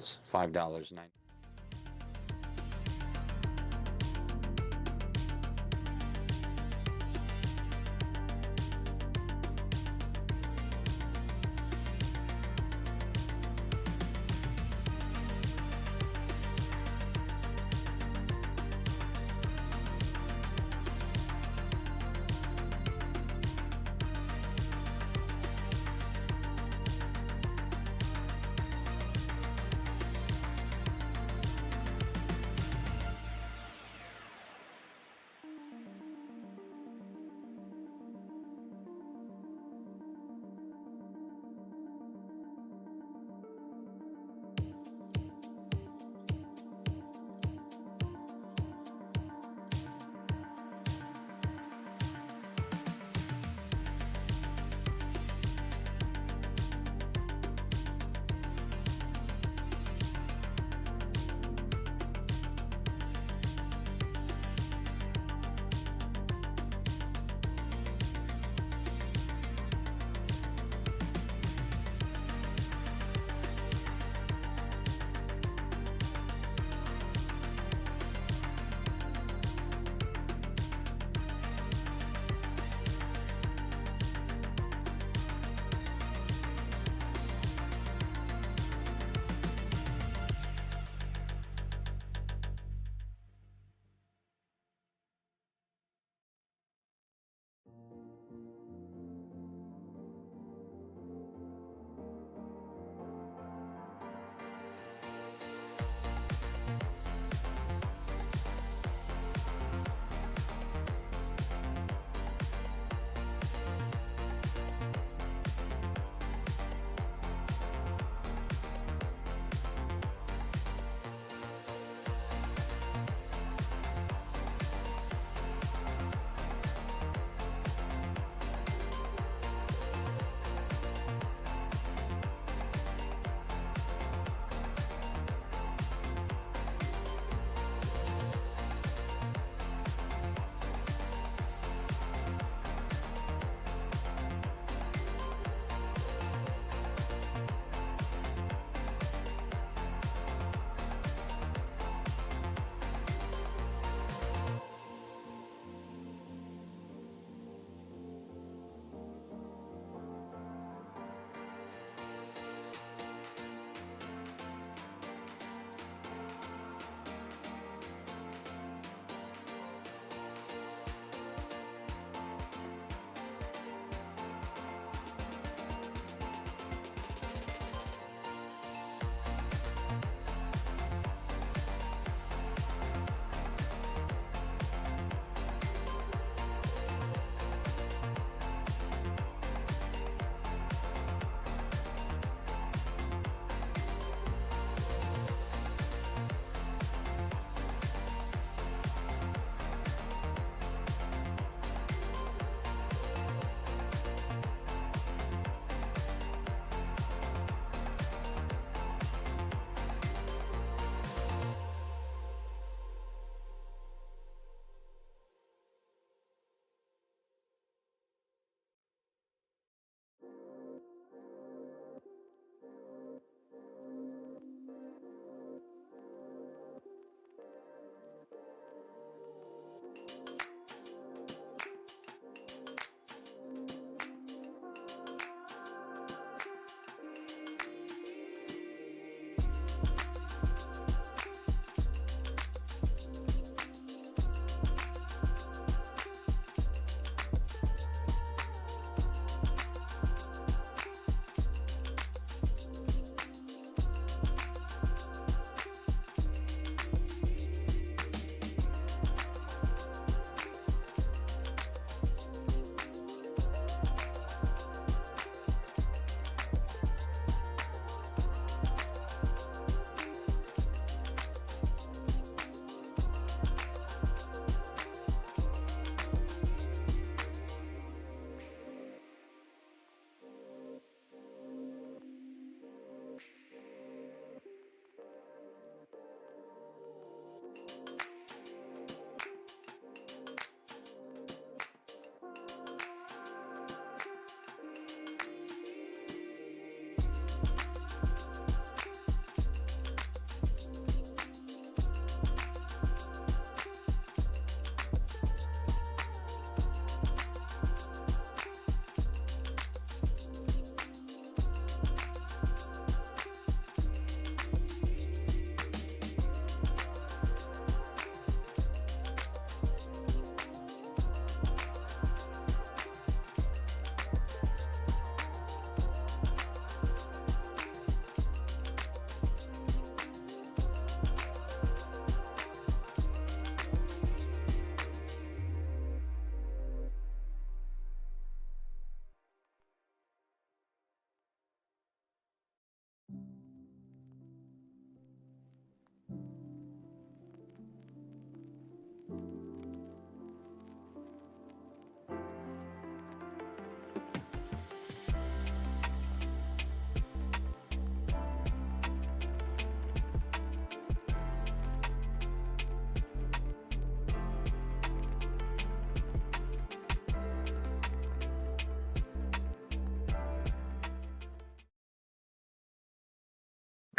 bills, $5.90.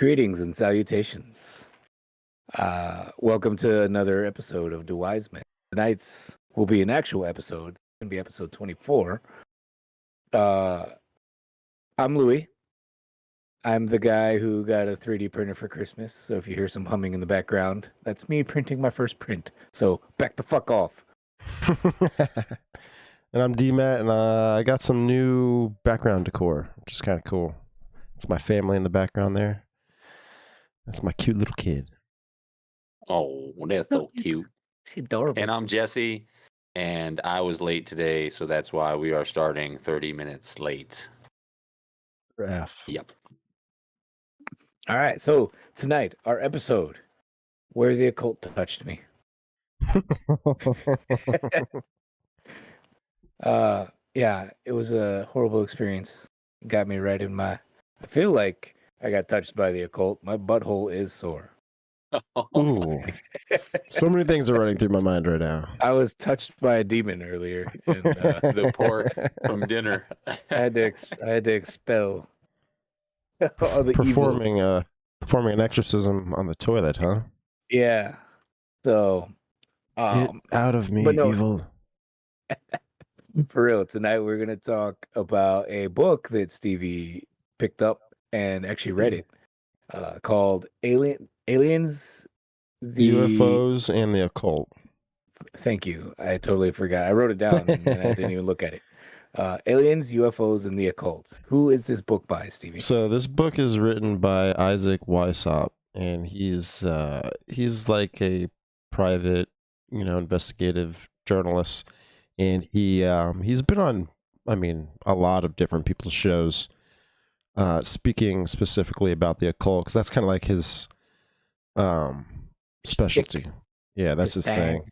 Greetings and salutations. Welcome to another episode of DuhWhysMen. Tonight's will be an actual episode. It's going to be episode 24. I'm Louis. I'm the guy who got a 3D printer for Christmas. So if you hear some humming in the background, that's me printing my first print. So back the fuck off. And I'm D-Matt, and I got some new background decor, which is kind of cool. It's my family in the background there. That's my cute little kid. Oh, that's so cute. She's adorable. And I'm Jesse, and I was late today, so that's why we are starting 30 minutes late. F. Yep. All right. So tonight, our episode, Where the Occult Touched Me. Yeah, it was a horrible experience. It got me right in my... I feel like I got touched by the occult. My butthole is sore. Ooh. So many things are running through my mind right now. I was touched by a demon earlier. And, The pork from dinner. I had to expel all the evil. Performing an exorcism on the toilet, huh? Yeah. So... Get out of me, but no. evil. For real, tonight we're going to talk about a book that Stevie picked up and actually read it, called Aliens, the UFOs and the Occult. Thank you. I totally forgot. I wrote it down and I didn't even look at it. Aliens, UFOs, and the Occult. Who is this book by, Stevie? So this book is written by Isaac Weishaupt, and he's like a private, investigative journalist. And he's been on, a lot of different people's shows, speaking specifically about the occult, because that's kind of like his specialty. Yeah, that's his thing.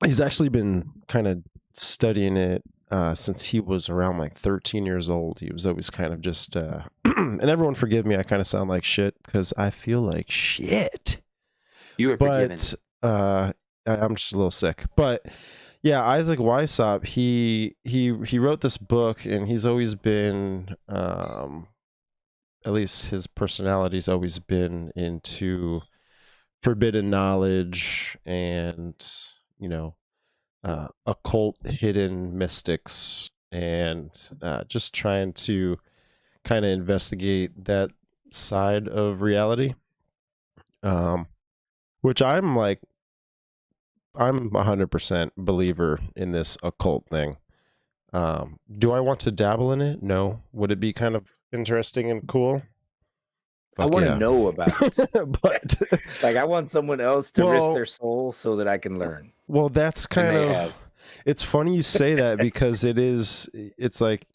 He's actually been kind of studying it since he was around like 13 years old. He was always kind of just, and everyone forgive me, I kind of sound like shit because I feel like shit. You are forgiven. But I'm just a little sick. But yeah, Isaac Weishaupt, he wrote this book, and he's always been, at least his personality's always been into forbidden knowledge and, occult hidden mystics, and just trying to kind of investigate that side of reality, which I'm 100% believer in this occult thing. Do I want to dabble in it? No. Would it be kind of interesting and cool? I want to know about it. But like, I want someone else to risk their soul so that I can learn. Well, that's kind of... It's funny you say that because it's like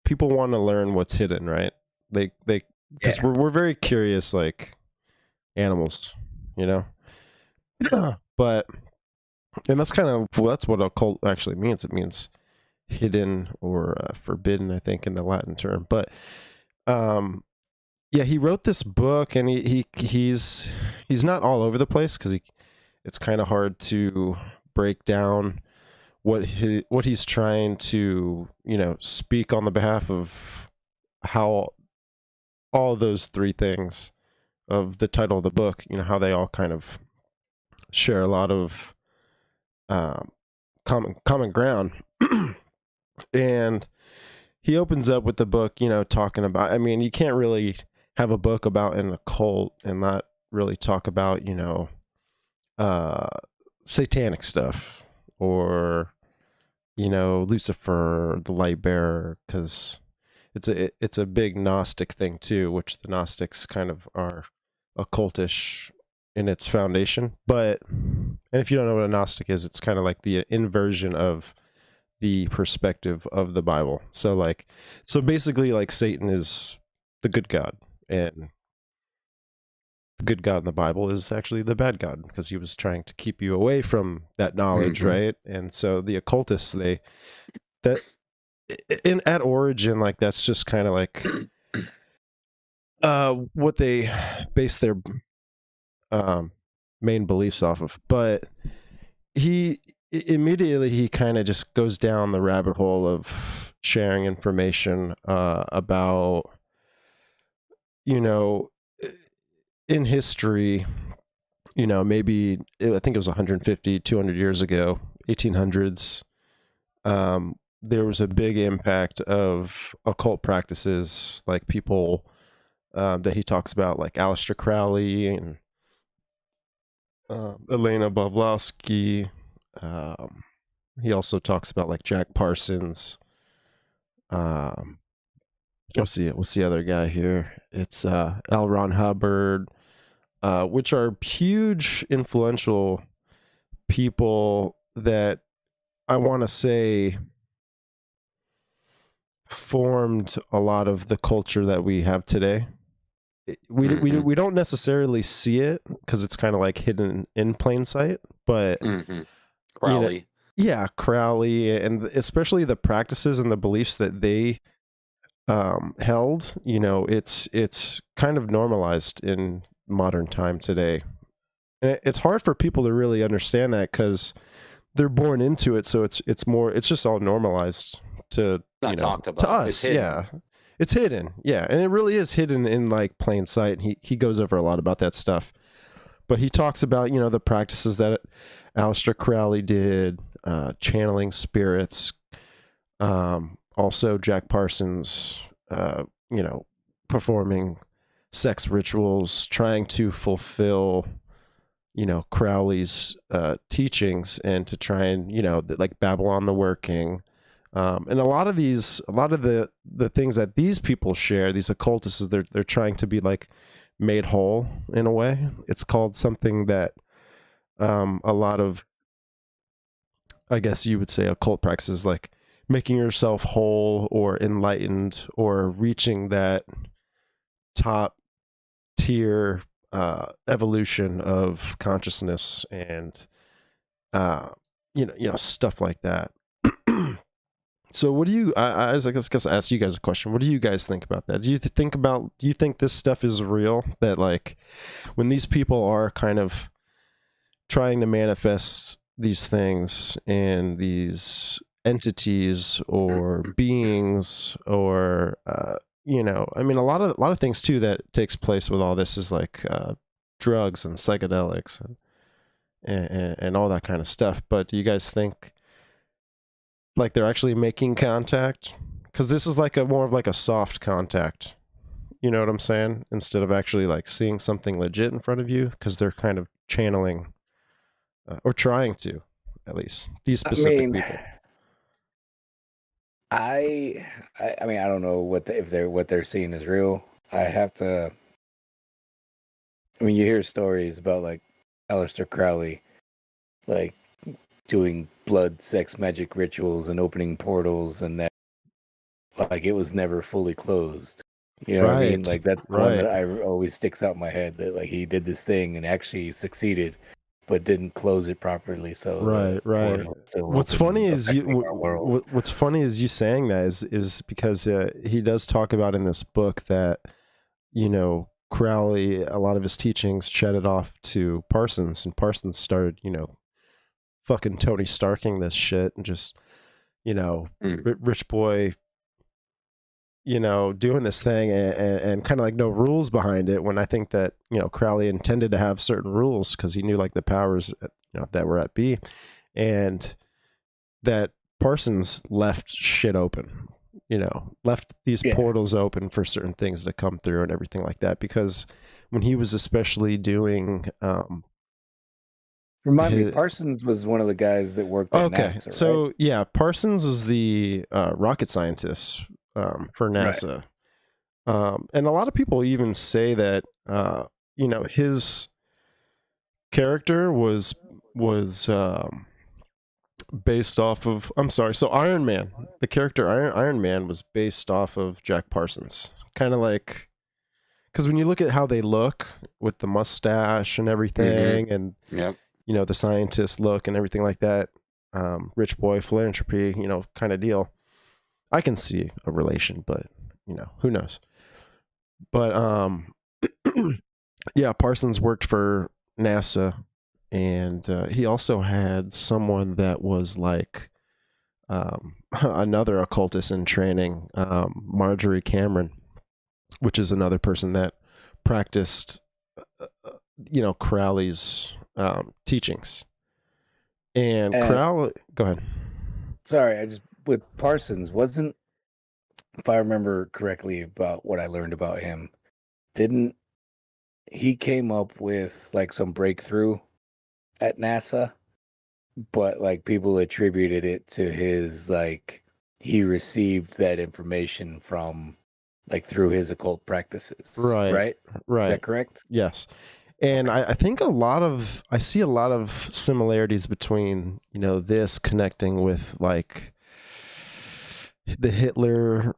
people want to learn what's hidden, right? Because we're very curious, like animals, But... And that's that's what occult actually means. It means hidden or forbidden, I think, in the Latin term. But yeah, he wrote this book, and he's not all over the place because it's kind of hard to break down what he's trying to speak on the behalf of how all those three things of the title of the book, how they all kind of share a lot of common ground. And he opens up with the book, talking about, you can't really have a book about an occult and not really talk about, satanic stuff or, Lucifer, the light bearer, because it's a big Gnostic thing too, which the Gnostics kind of are occultish in its foundation. And if you don't know what a Gnostic is, it's kind of like the inversion of the perspective of the Bible. So basically, like, Satan is the good God, and the good God in the Bible is actually the bad God because he was trying to keep you away from that knowledge, right? And so the occultists, at origin, like, that's just kind of like what they base their main beliefs off of. But he immediately kind of just goes down the rabbit hole of sharing information about in history, maybe I think it was 150, 200 years ago, 1800s, there was a big impact of occult practices, like people that he talks about, like Aleister Crowley and Elena Blavatsky. He also talks about like Jack Parsons. What's the other guy here? It's L. Ron Hubbard, which are huge, influential people that I want to say formed a lot of the culture that we have today. We don't necessarily see it because it's kind of like hidden in plain sight, but Crowley. Crowley, and especially the practices and the beliefs that they held, it's kind of normalized in modern time today. And it's hard for people to really understand that because they're born into it, so it's just all normalized to talked about to us. It's hidden, and it really is hidden in like plain sight. He goes over a lot about that stuff, but he talks about the practices that Aleister Crowley did, channeling spirits, also Jack Parsons, performing sex rituals, trying to fulfill Crowley's teachings, and to try and like Babylon the Working. And a lot of the things that these people share, these occultists, is they're trying to be like made whole in a way. It's called something that a lot of, I guess you would say, occult practices, like making yourself whole or enlightened or reaching that top tier evolution of consciousness, and stuff like that. So what do you, I guess I ask you guys a question. What do you guys think about that? Do you think this stuff is real? That like when these people are kind of trying to manifest these things and these entities or beings, or a lot of things too that takes place with all this is like drugs and psychedelics and all that kind of stuff. But do you guys think like they're actually making contact? Because this is like more of like a soft contact, you know what I'm saying, instead of actually like seeing something legit in front of you, because they're kind of channeling or trying to, at least these specific people. I mean, I don't know what they're seeing is real. I mean, you hear stories about like Aleister Crowley, like doing blood, sex, magic rituals and opening portals, and that like it was never fully closed. You know what I mean? Like that's one that I always sticks out in my head, that like he did this thing and actually succeeded, but didn't close it properly. So right. What's funny is you saying that is because he does talk about in this book that Crowley, a lot of his teachings shedded off to Parsons, and Parsons started fucking Tony Starking this shit, and just rich boy doing this thing, and kind of like no rules behind it, when I think that Crowley intended to have certain rules because he knew like the powers that were at B, and that Parsons left shit open, left these portals open for certain things to come through and everything like that, because when he was especially doing Remind me, Parsons was one of the guys that worked at NASA, so right? yeah, Parsons was the rocket scientist for NASA. Right. And a lot of people even say that his character was based off of, so Iron Man, the character Iron Man was based off of Jack Parsons, kind of like, because when you look at how they look with the mustache and everything, and the scientist look and everything like that, rich boy philanthropy, kind of deal, I can see a relation, but who knows. But Parsons worked for NASA, and he also had someone that was like another occultist in training, Marjorie Cameron, which is another person that practiced Crowley's teachings. And And Crowley, go ahead. sorry, with Parsons, wasn't, if I remember correctly about what I learned about him, didn't he came up with like some breakthrough at NASA, but like people attributed it to his like he received that information from like through his occult practices, right? Is that correct? Yes. And Okay. I think I see a lot of similarities between, this connecting with like the Hitler,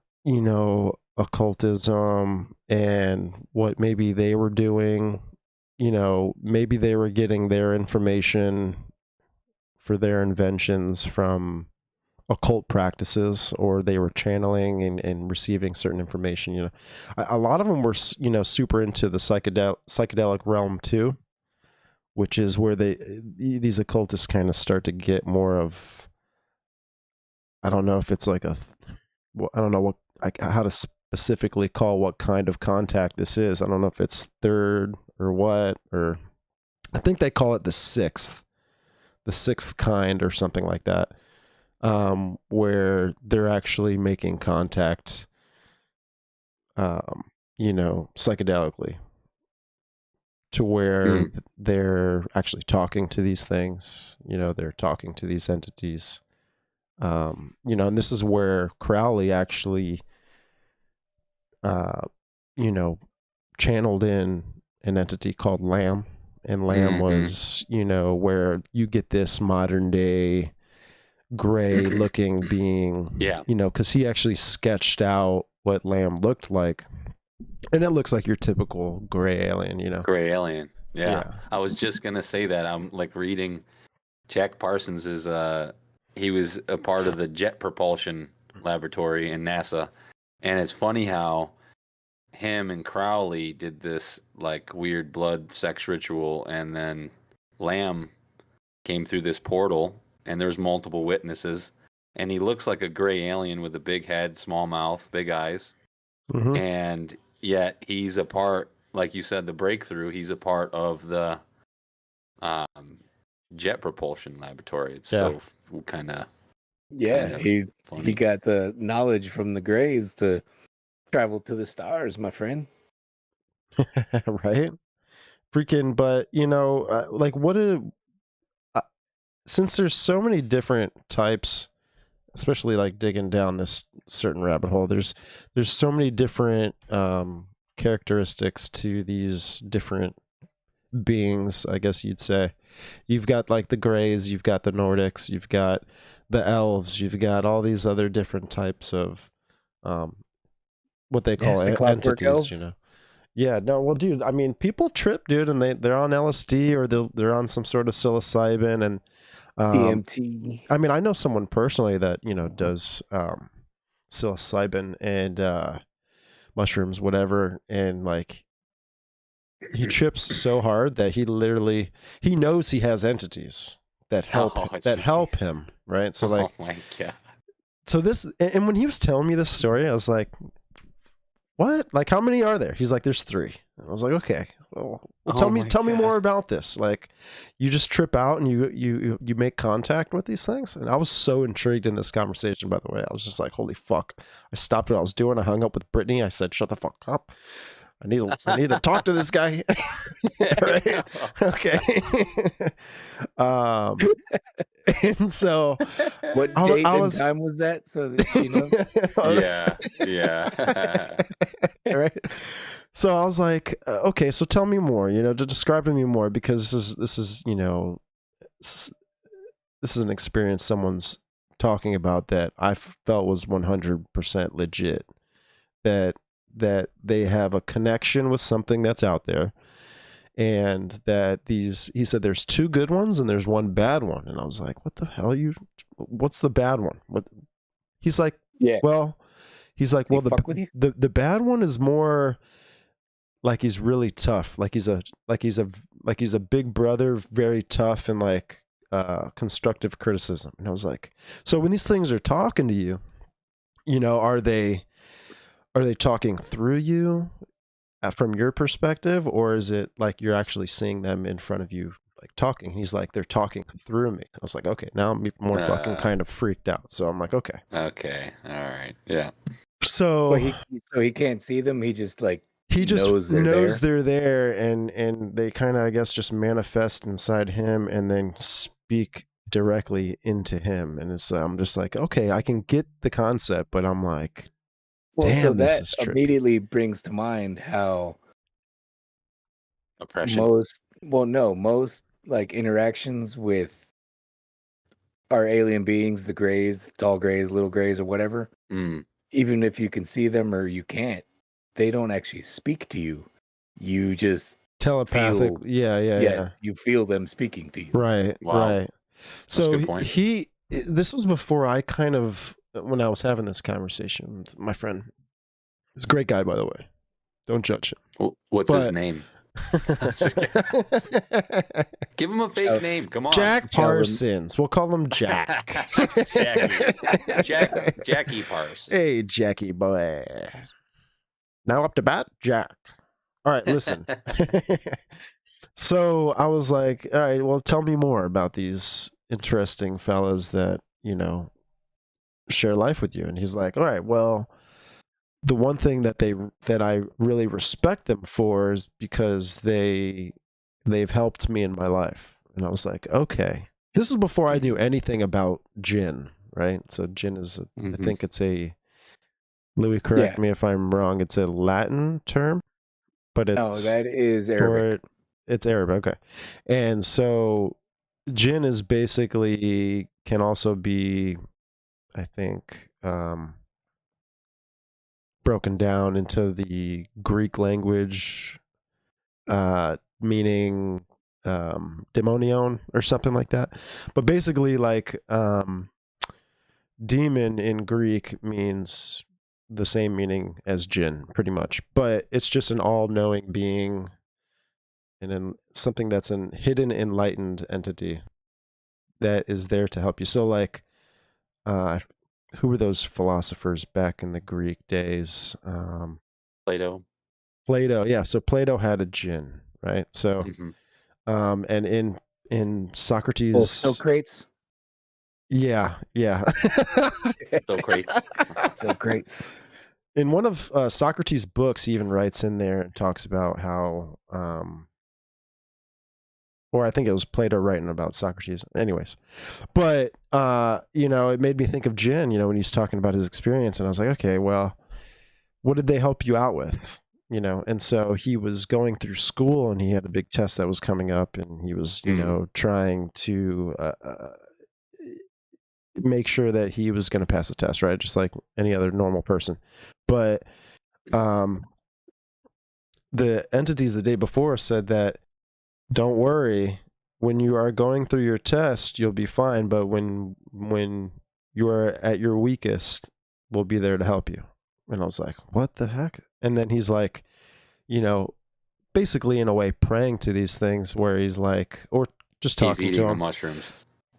occultism and what maybe they were doing. Maybe they were getting their information for their inventions from occult practices, or they were channeling and receiving certain information. A lot of them were, super into the psychedelic realm too, which is where these occultists kind of start to get more of, I don't know if it's like I don't know how to specifically call what kind of contact this is. I don't know if it's third or what, or I think they call it the sixth kind or something like that, where they're actually making contact, psychedelically, to where they're actually talking to these things, they're talking to these entities. And this is where Crowley actually, channeled in an entity called Lamb. And Lamb was, where you get this modern day gray looking being, because he actually sketched out what Lamb looked like. And it looks like your typical gray alien, Gray alien. Yeah. I was just going to say that. I'm like reading Jack Parsons is, he was a part of the Jet Propulsion Laboratory in NASA. And it's funny how him and Crowley did this like weird blood sex ritual, and then Lamb came through this portal, and there's multiple witnesses, and he looks like a gray alien with a big head, small mouth, big eyes. And yet he's a part, like you said, the breakthrough, he's a part of the Jet Propulsion Laboratory. It's so kind of he funny. got the knowledge from the Greys to travel to the stars, my friend. Right? Freaking, but like since there's so many different types, especially like digging down this certain rabbit hole, there's so many different characteristics to these different beings, I guess you'd say. You've got like the Greys, you've got the Nordics, you've got the elves, you've got all these other different types of what they call entities, elves. Yeah, no, well, dude, I mean, people trip, dude, and they're on LSD or they're on some sort of psilocybin and DMT. I mean, I know someone personally that does psilocybin and mushrooms, whatever, and like he trips so hard that he knows he has entities that help him, right? So like, oh my God. So this, and when he was telling me this story, I was like, what? Like, how many are there? He's like, there's 3. I was like, okay, well tell me more about this. Like, you just trip out and you make contact with these things. And I was so intrigued in this conversation, by the way. I was just like, holy fuck. I stopped what I was doing. I hung up with Brittany. I said, shut the fuck up. I need to talk to this guy. Right? Okay. And so what date and time was that? So that yeah. Right. So I was like, okay, so tell me more, to describe to me more, because this is an experience someone's talking about that I felt was 100% legit, that they have a connection with something that's out there, and that he said there's 2 good ones and there's 1 bad one. And I was like, what the hell, what's the bad one? He's like, well, the bad one is more like he's really tough, like he's a big brother, very tough, and like constructive criticism. And I was like, so when these things are talking to you, are they talking through you? from your perspective, or is it like you're actually seeing them in front of you, like talking? He's like, they're talking through me. I was like, okay, now I'm more fucking kind of freaked out. So I'm like, okay. Okay. All right. Yeah. So he can't see them. He just like he just knows they're there, and they kind of, I guess, just manifest inside him and then speak directly into him. And it's I'm just like, okay, I can get the concept, but I'm like, damn, so this that is trippy. immediately brings to mind how Oppression. most like interactions with our alien beings, the Greys, tall Greys, little Greys, or whatever, even if you can see them or you can't, they don't actually speak to you. You just telepathic. Yeah. You feel them speaking to you. Right. Wow. Right. That's So a good point. this was before I kind of, when I was having this conversation with my friend. He's a great guy, by the way. Don't judge him. What's his name? Just give him a fake name. Come on. Jack Parsons. We'll call him Jack. Jackie Parsons. Hey, Jackie boy. Now up to bat, Jack. All right, listen. So I was like, all right, well, tell me more about these interesting fellas that, share life with you. And he's like, all right, well, the one thing that I really respect them for is because they've helped me in my life. And I was like, okay. This is before I knew anything about jinn, right? So jinn is, I think it's Louis, correct me if I'm wrong, it's a Latin term, but it's that is Arabic. It's Arabic, okay. And so jinn is basically, can also be, I think, broken down into the Greek language, meaning demonion or something like that. But basically, like, demon in Greek means the same meaning as jinn, pretty much. But it's just an all-knowing being, and something that's an hidden, enlightened entity that is there to help you. So, like, who were those philosophers back in the Greek days? Plato. Yeah. So Plato had a jinn, right? So, and in Socrates, Socrates. Yeah. Socrates. In one of Socrates' books, he even writes in there and talks about how, or I think it was Plato writing about Socrates. Anyways, but it made me think of jinn, when he's talking about his experience, and I was like, okay, well, what did they help you out with? And so he was going through school, and he had a big test that was coming up, and he was, trying to make sure that he was going to pass the test, right? Just like any other normal person. But the entities the day before said that, don't worry, when you are going through your test, you'll be fine. But when you are at your weakest, we'll be there to help you. And I was like, what the heck? And then he's like, basically in a way praying to these things, where he's like, or just talking to him. He's eating the mushrooms.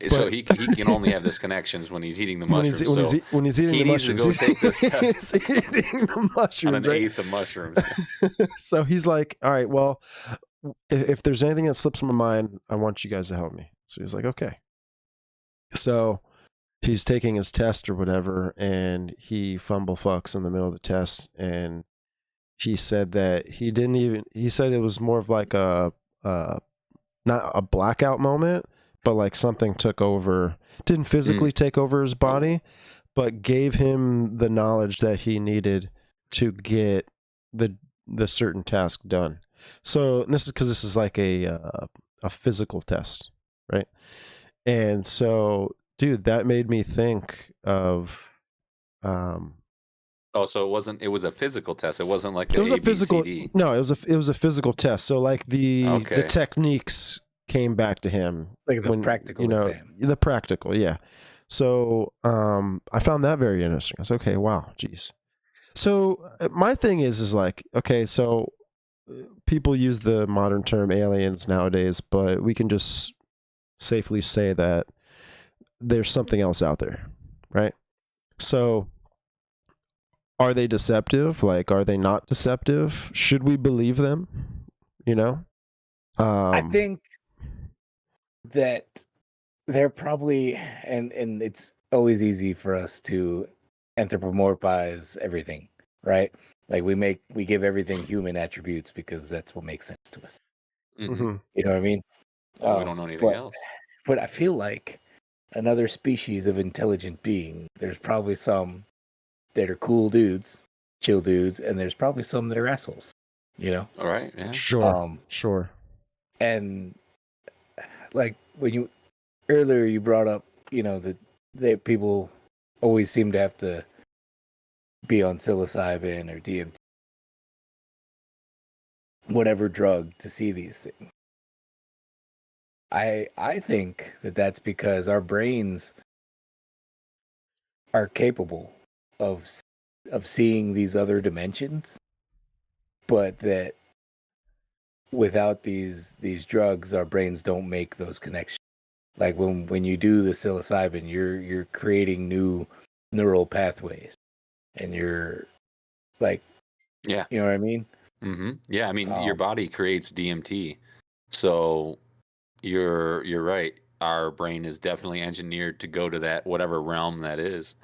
So he can only have this connections when he's eating the mushrooms. When he's eating the mushrooms, he needs to go take this test. He's eating the mushrooms. On an eighth of mushrooms. So he's like, all right, well, if there's anything that slips my mind, I want you guys to help me. So he's like, okay. So he's taking his test or whatever, and he fucks in the middle of the test, and he said that he said it was more of like a not a blackout moment, but like something took over, didn't physically take over his body, but gave him the knowledge that he needed to get the certain task done. So this is because this is like a physical test, right? And so, dude, that made me think of. So it was a physical test. It wasn't like it was a physical. No, it was a physical test. So like the techniques came back to him, like the practical exam. The practical, yeah. So I found that very interesting. I was okay, wow, geez. So my thing is like, okay, so people use the modern term aliens nowadays, but we can just safely say that there's something else out there, right? So are they deceptive? Like, are they not deceptive? Should we believe them? You know? I think that they're probably, and it's always easy for us to anthropomorphize everything, right? Like we give everything human attributes because that's what makes sense to us. Mm-hmm. You know what I mean? Well, we don't know anything else. But I feel like another species of intelligent being, there's probably some that are cool dudes, chill dudes, and there's probably some that are assholes. You know? All right. Yeah. Sure. Sure. And like when you earlier you brought up, you know, that people always seem to have to be on psilocybin or DMT, whatever drug, to see these things. I think that that's because our brains are capable of seeing these other dimensions, but that without these drugs, our brains don't make those connections. Like when you do the psilocybin, you're creating new neural pathways, and you're like, Yeah, you know what I mean? Mm-hmm. Yeah, I mean, your body creates DMT, so you're right. Our brain is definitely engineered to go to that whatever realm that is.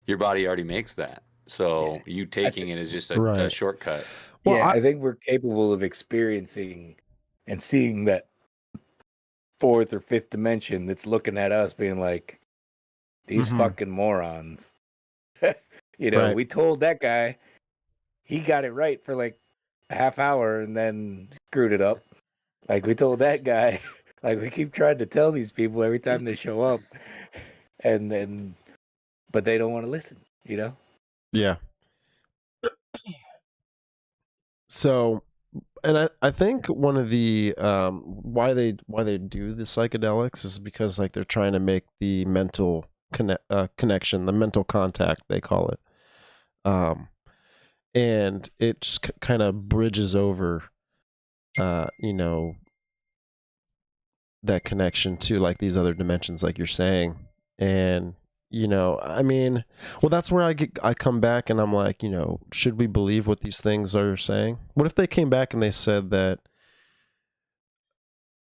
Your body already makes that, so you taking it is just a shortcut. Well, yeah, I think we're capable of experiencing and seeing that fourth or fifth dimension that's looking at us, being like, these fucking morons. You know, we told that guy, he got it right for like a half hour and then screwed it up. Like we told that guy, like we keep trying to tell these people every time they show up, and but they don't want to listen, you know? Yeah. So, and I think one of the why they do the psychedelics is because like they're trying to make the mental connection, the mental contact they call it, and it just kind of bridges over, you know, that connection to like these other dimensions, like you're saying, and you know, I mean, well, that's where I come back and I'm like, you know, should we believe what these things are saying? What if they came back and they said that,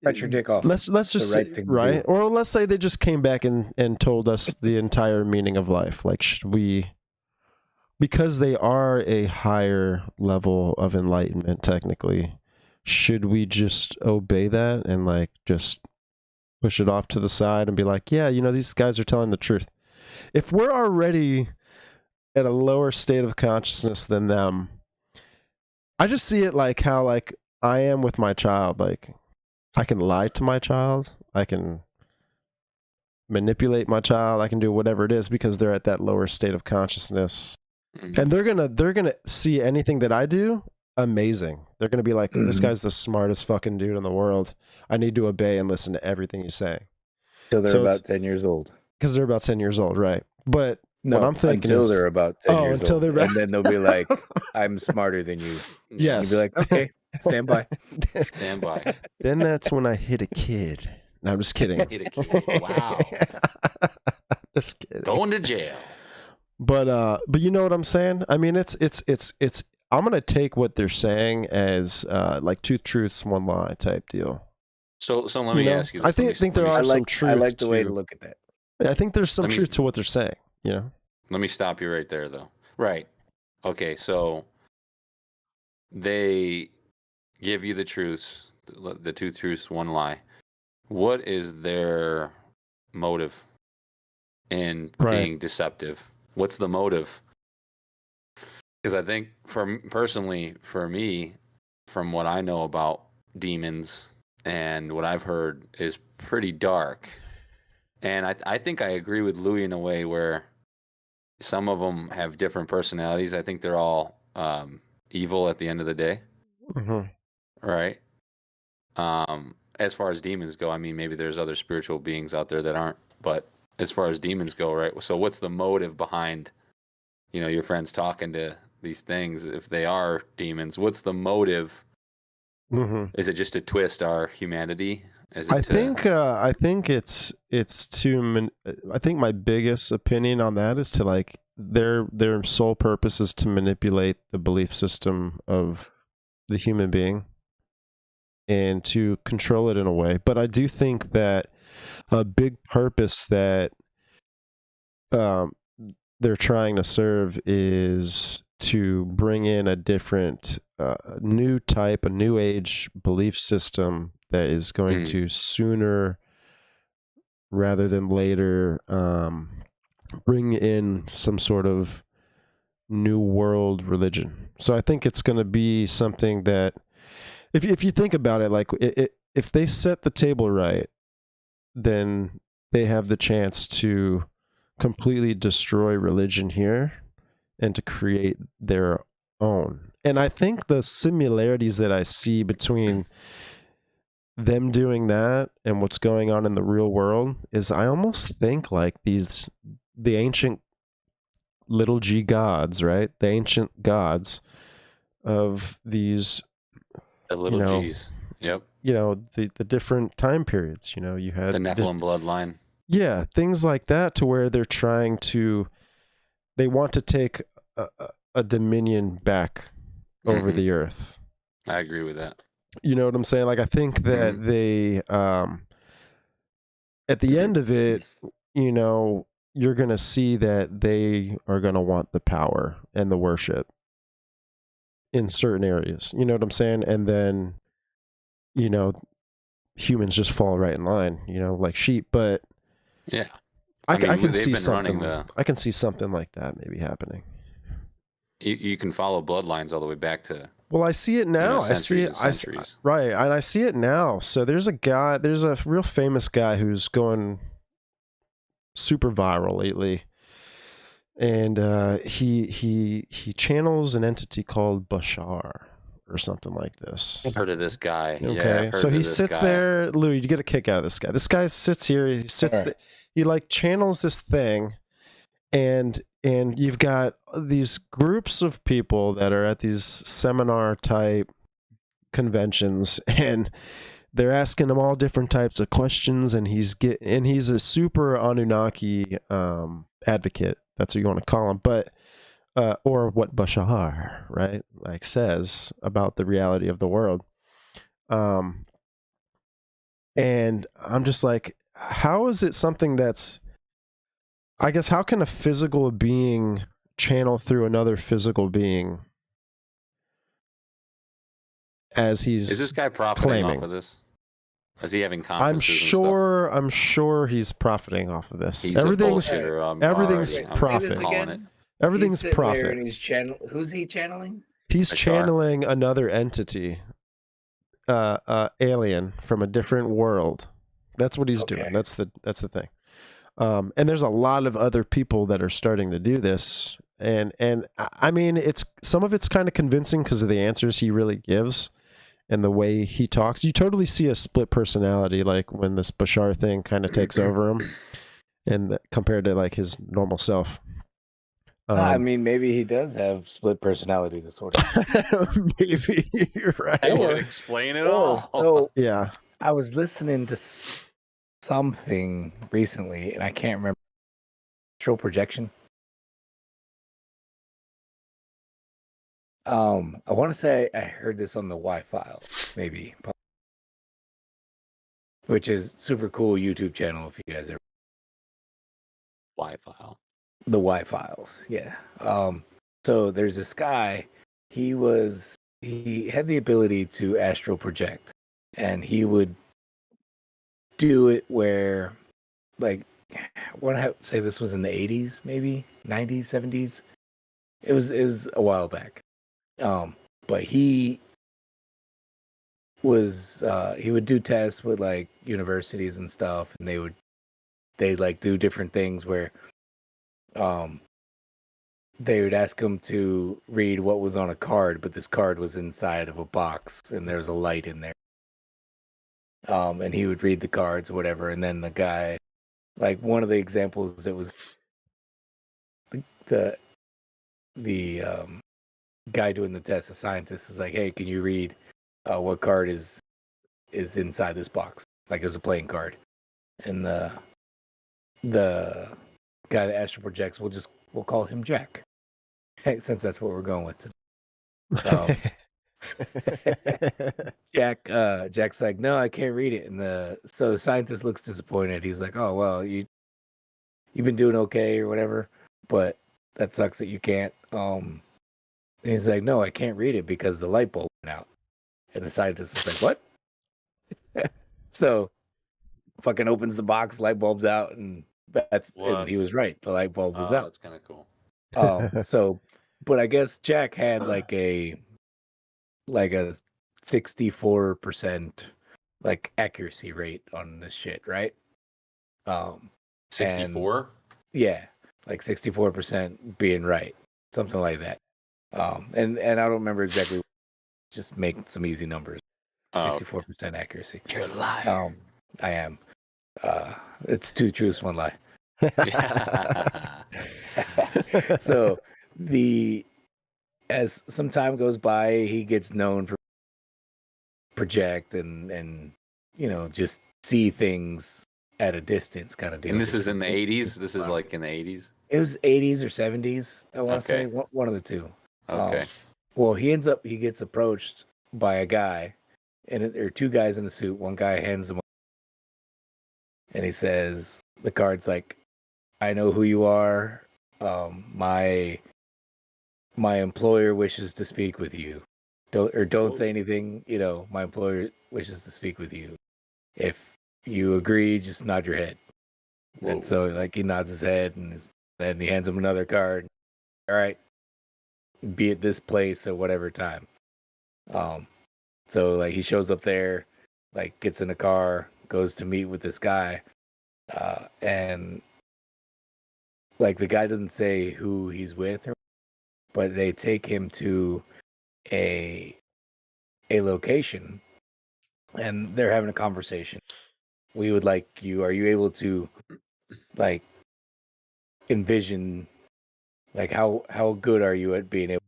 cut your dick off. Let's just say, right? Or let's say they just came back and told us the entire meaning of life. Like, should we, because they are a higher level of enlightenment technically, should we just obey that and like just push it off to the side and be like, yeah, you know, these guys are telling the truth? If we're already at a lower state of consciousness than them, I just see it like how like I am with my child. Like I can lie to my child, I can manipulate my child, I can do whatever it is because they're at that lower state of consciousness. And they're gonna see anything that I do amazing. They're gonna be like, this guy's the smartest fucking dude in the world. I need to obey and listen to everything he's saying. Till they're about 10 years old. Because they're about 10 years old, right? But no, what I'm thinking until is, they're about 10 years until old. And then they'll be like, I'm smarter than you. Yes. You'll be like, okay, stand by. Stand by. Then that's when I hit a kid. No, I'm just kidding. Hit a kid. Wow. Just kidding. Going to jail. But you know what I'm saying? I mean, it's I'm gonna take what they're saying as like two truths, one lie type deal. So let me ask you this. I think there are some truth. I like the way to look at that. I think there's some truth to what they're saying, you know? Let me stop you right there though. Right. Okay, so they give you the truths, the two truths, one lie. What is their motive in being deceptive? What's the motive? Because I think personally, for me, from what I know about demons and what I've heard is pretty dark. And I think I agree with Louis in a way where some of them have different personalities. I think they're all evil at the end of the day. Right? As far as demons go, I mean, maybe there's other spiritual beings out there that aren't. But as far as demons go, right? So what's the motive behind, you know, your friends talking to these things? If they are demons, what's the motive? Is it just to twist our humanity I think it's too. I think my biggest opinion on that is to like their sole purpose is to manipulate the belief system of the human being and to control it in a way. But I do think that a big purpose that they're trying to serve is to bring in a different, new type, a new age belief system that is going to sooner rather than later bring in some sort of new world religion. So I think it's going to be something that, if you think about it, like if they set the table right, then they have the chance to completely destroy religion here and to create their own. And I think the similarities that I see between them doing that and what's going on in the real world is I almost think like the ancient little g gods, right? The ancient gods of these, the little G's. Yep. The different time periods, you had the Nephilim bloodline. Yeah, things like that, to where they're they want to take a dominion back over the earth. I agree with that. You know what I'm saying? Like, I think that they, at the end of it, you're going to see that they are going to want the power and the worship in certain areas. You know what I'm saying? And then, humans just fall right in line, like sheep. But yeah, I can see something. I can see something like that maybe happening. You can follow bloodlines all the way back to. Well, I see it now. I see it. Right, and I see it now. So there's a real famous guy who's going super viral lately, and he channels an entity called Bashar or something like this. I've heard of this guy. Okay, so he sits there. Louis, you get a kick out of this guy. This guy sits here. He sits. He like channels this thing, and you've got these groups of people that are at these seminar type conventions, and they're asking him all different types of questions, and he's a super Anunnaki advocate. That's what you want to call him, but or what Bashar, right, like says about the reality of the world. And I'm just like, how is it something that's, I guess, how can a physical being channel through another physical being as he's Is this guy profiting off of this? Is he having conferences? I'm sure he's profiting off of this. Everything's profit. Everything's profit. And who's he channeling? He's channeling another entity, alien from a different world. That's what he's doing. That's the thing. And there's a lot of other people that are starting to do this, and I mean, some of it's kind of convincing because of the answers he really gives and the way he talks. You totally see a split personality, like when this Bashar thing kind of takes over him, and compared to like his normal self. I mean, maybe he does have split personality disorder. Maybe you're right. That would explain it all. So, yeah, I was listening to something recently, and I can't remember. Astral projection. I want to say I heard this on the Y-File, maybe, which is super cool YouTube channel if you guys ever. Y-File. The Y-Files, yeah. So there's this guy. He had the ability to astral project, and he would do it where, like, I want to say this was in the 80s, maybe 90s, 70s. It was a while back. But he would do tests with like universities and stuff, and they'd like do different things where they would ask him to read what was on a card, but this card was inside of a box and there's a light in there. And he would read the cards or whatever, and then the guy, like one of the examples that was the guy doing the test, the scientist, is like, hey, can you read what card is inside this box? like it was a playing card. And the guy that astral projects, we'll call him Jack, since that's what we're going with today. Jack's like, no, I can't read it. And so the scientist looks disappointed. He's like, oh well, you've been doing okay or whatever, but that sucks that you can't. And he's like, no, I can't read it because the light bulb went out. And the scientist is like, what? So fucking opens the box, light bulb's out, and and he was right. The light bulb was out. That's kind of cool. So, but I guess Jack had like a 64% like accuracy rate on this shit, right? 64? Yeah, like 64% being right, something like that. And I don't remember exactly. Just make some easy numbers. 64% accuracy. You're a liar. I am. It's 2 truths, 1 lie. So as some time goes by, he gets known for project and just see things at a distance kind of deal. And this is in the 80s? This is like in the 80s? It was 80s or 70s, I want to say. One of the two. Okay. Well, he gets approached by a guy, and there are 2 guys in a suit. One guy hands him, and he says, the card's like, I know who you are. My employer wishes to speak with you. Don't say anything. My employer wishes to speak with you. If you agree, just nod your head. Whoa. And so, like, he nods his head, and then he hands him another card. All right, be at this place at whatever time. So like he shows up there, like gets in a car, goes to meet with this guy, and like the guy doesn't say who he's with, but they take him to a location, and they're having a conversation. We would like you. Are you able to like envision like how good are you at being able?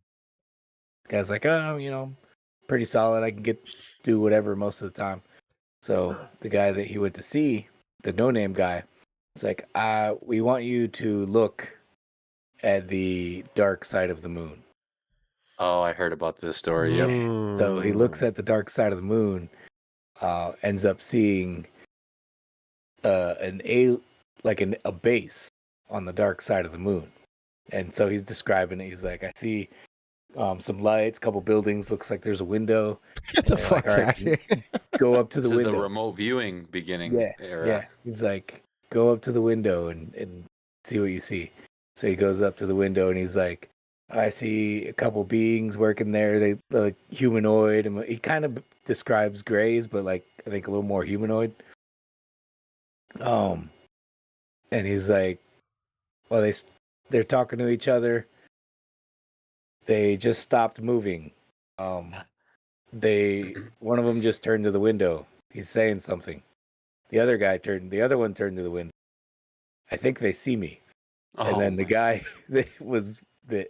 The guy's like, oh, pretty solid. I can do whatever most of the time. So the guy that he went to see, the no-name guy, is like, we want you to look at the dark side of the moon. Oh, I heard about this story. Yeah. Yep. So he looks at the dark side of the moon, ends up seeing a base on the dark side of the moon. And so he's describing it. He's like, I see some lights, couple buildings. Looks like there's a window. Get the fuck out of here. Go up to the window. This is the remote viewing beginning era. Yeah. He's like, go up to the window and see what you see. So he goes up to the window and he's like, I see a couple beings working there. They look humanoid. And he kind of describes grays, but like I think a little more humanoid. And he's like, well, they're talking to each other. They just stopped moving. One of them just turned to the window. He's saying something. The other one turned to the window. I think they see me. And then the guy that was the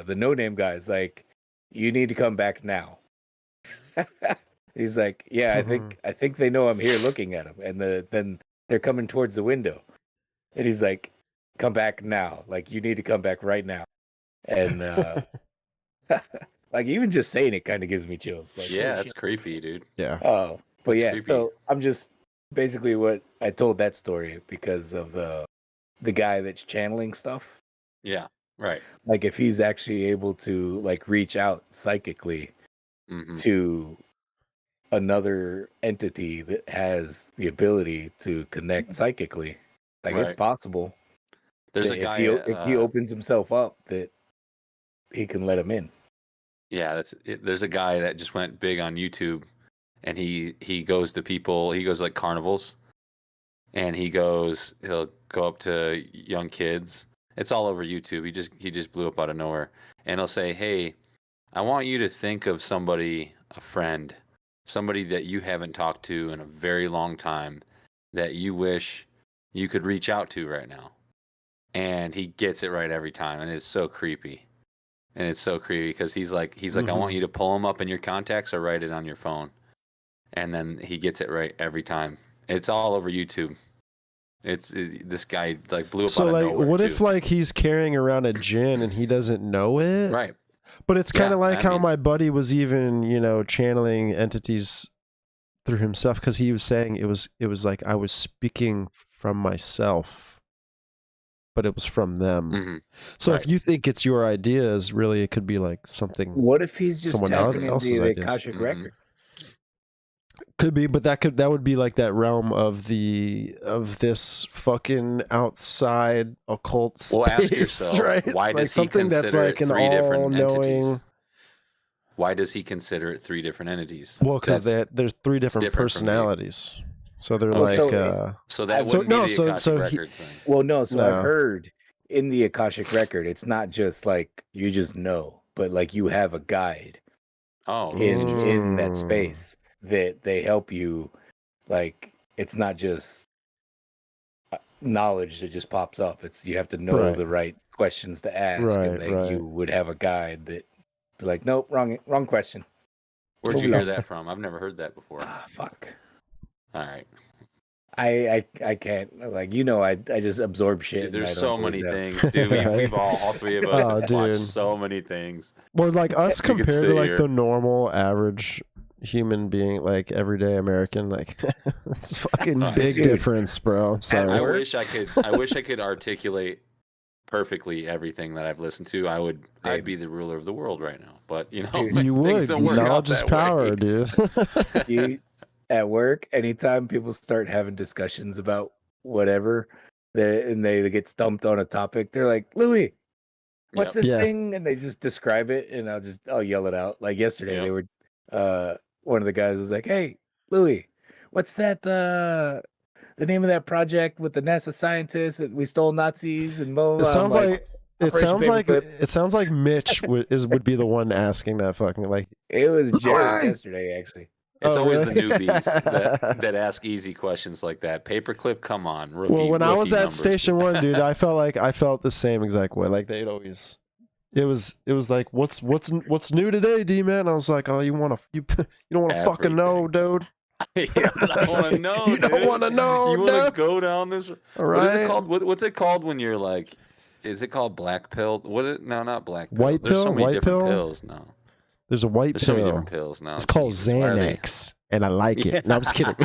no-name guy is like, you need to come back now. He's like, yeah, I think they know I'm here looking at them. And then they're coming towards the window. And he's like, come back now. Like, you need to come back right now. And like even just saying it kind of gives me chills. Like, yeah, that's creepy, dude. Yeah. Oh, but that's yeah. creepy. So I'm just basically what I told that story because of the guy that's channeling stuff. Yeah. Right. Like if he's actually able to like reach out psychically to another entity that has the ability to connect psychically, like it's possible. There's a guy if he opens himself up that he can let him in. Yeah, there's a guy that just went big on YouTube, and he goes to people. He goes like carnivals, and he'll go up to young kids. It's all over YouTube. He just blew up out of nowhere, and he'll say, "Hey, I want you to think of somebody, a friend, somebody that you haven't talked to in a very long time, that you wish you could reach out to right now." And he gets it right every time, and it's so creepy. And it's so creepy because he's like, I want you to pull him up in your contacts or write it on your phone. And then he gets it right every time. It's all over YouTube. This guy like blew up So out of like, nowhere. what too. if like he's carrying around a djinn and he doesn't know it? Right. But it's kind of Yeah, like I how mean- my buddy was even, channeling entities through himself, because he was saying it was like I was speaking from myself, but it was from them. Mm-hmm. So Right. if you think it's your ideas, really, it could be like something. What if he's just Someone tapping else's into the ideas. Akashic Mhm. record? Could be, but that would be like that realm of this fucking outside occult space, Well, ask yourself, right? why It's does like something he that's consider like it an three different all-knowing. entities? Why does he consider it three different entities? Well, because That's- there's three different different from me. personalities, so they're Oh, like. so that so- wouldn't no, be the so- Akashic so he- Records thing. Well, no. So I've No. heard in the Akashic record, it's not just like you just know, but like you have a guide Oh, in that Mm. space that they help you. Like it's not just knowledge that just pops up. It's you have to know Right. the right questions to ask, Right, and then right. you would have a guide that be like, nope, wrong question. where'd you Oh, hear no. that from? I've never heard that before. Ah, fuck. All right. I can't like I just absorb shit. Dude, and there's I so don't many really know. things, dude. We've all three of us Oh, have dude. watched so many things. Well, like us We could compared sit to like here. the normal average human being, like everyday American, like it's fucking Right. big Dude. difference, bro. I Sorry. work? wish I could articulate perfectly everything that I've listened to. I'd be the ruler of the world right now. But Dude, you things would. don't work out Knowledge is that power, way. dude. You at work, anytime people start having discussions about whatever, they get stumped on a topic, they're like, Louis, what's Yep. this Yeah. thing? And they just describe it, and I'll yell it out. Like yesterday, Yep. they were one of the guys was like, "Hey, Louis, what's that? The name of that project with the NASA scientists that we stole Nazis and blah, blah, It blah." I'm sounds like Operation Paperclip. it sounds like Mitch would be the one asking that fucking like. It was Jared Louis! yesterday, actually. It's Oh, always really? the newbies that ask easy questions like that. Paperclip, come on, rookie. Well, when I was rookie at numbers. Station 1, dude, I felt the same exact way. Like they'd always. It was like what's new today, D-man? I was like, oh, you don't want to fucking know, dude. I don't want to know. You don't dude. want to know, You want to dude. go down this? All What is it right. called? What's it called when you're like? Is it called black pill? No, not black pill. White There's so pill? many White different pill? pills now. There's a white There's so many pill. different pills now. It's called Jesus, why are they- Xanax, and I like it. No, I'm just kidding.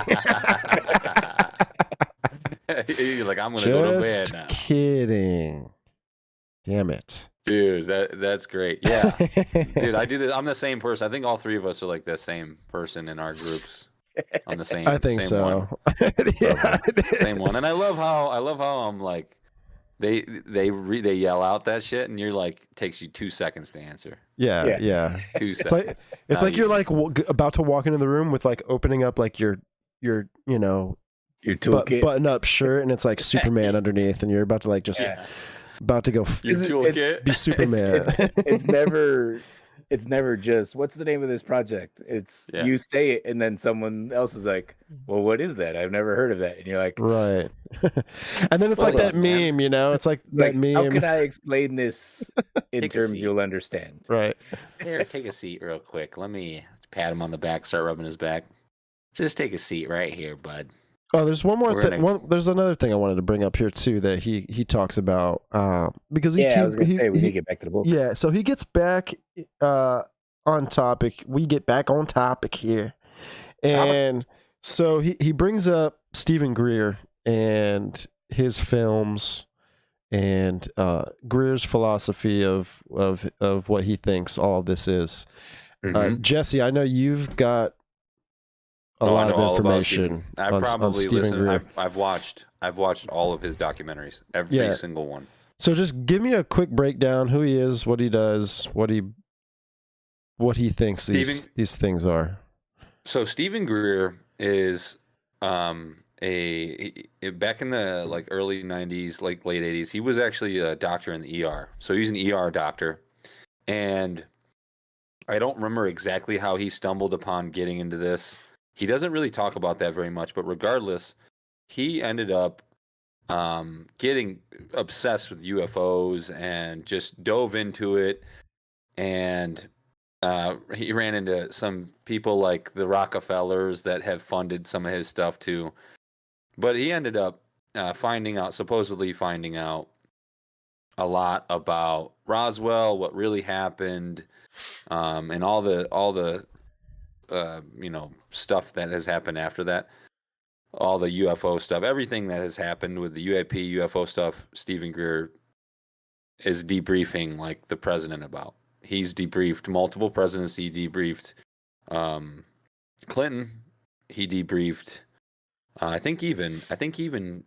You're like, I'm gonna go to bed Just now, kidding. Damn it. dude. That's great. Yeah, dude, I do this. I'm the same person. I think all three of us are like the same person in our groups. On the same. I think same so. One. Yeah. Same one. And I love how I'm like, they yell out that shit, and you're like, takes you 2 seconds to answer. Yeah. 2 It's seconds. It's Not like you're even. like about to walk into the room with like opening up like your Your toolkit. button up shirt, and it's like Superman underneath, and you're about to like just Yeah. about to go Your Is it- toolkit. be Superman. It's never just what's the name of this project. It's Yeah. you say it and then someone else is like, well, what is that? I've never heard of that. And you're like, Right. And then it's Hold like that on, man. meme, it's like that like how meme. can I explain this in Take a terms seat. you'll understand? Right. Here, take a seat real quick. Let me pat him on the back, start rubbing his back. Just take a seat right here, bud. Oh, there's one more We're thing. gonna- There's another thing I wanted to bring up here too that he talks about because I was gonna say we need to get back to the book. yeah, so he gets back on topic. We get back on topic here. And so he brings up Stephen Greer and his films and Greer's philosophy of what he thinks all of this is. Mhm. Jesse, I know you've got a I lot know of all about information Stephen. I on probably Stephen listen. Greer. I've watched all of his documentaries, every Yeah. single one. So just give me a quick breakdown: who he is, what he does, what he thinks these things are. So Stephen Greer is back in the like early 90s, like late 80s. He was actually a doctor in the ER. So he's an ER doctor, and I don't remember exactly how he stumbled upon getting into this. He doesn't really talk about that very much, but regardless, he ended up getting obsessed with UFOs and just dove into it. And he ran into some people like the Rockefellers that have funded some of his stuff too. But he ended up supposedly finding out a lot about Roswell, what really happened, and all the stuff that has happened after that, all the UFO stuff, everything that has happened with the UFO stuff. Stephen Greer is debriefing like the president about. He's debriefed multiple presidents. He debriefed Clinton. He debriefed. I think even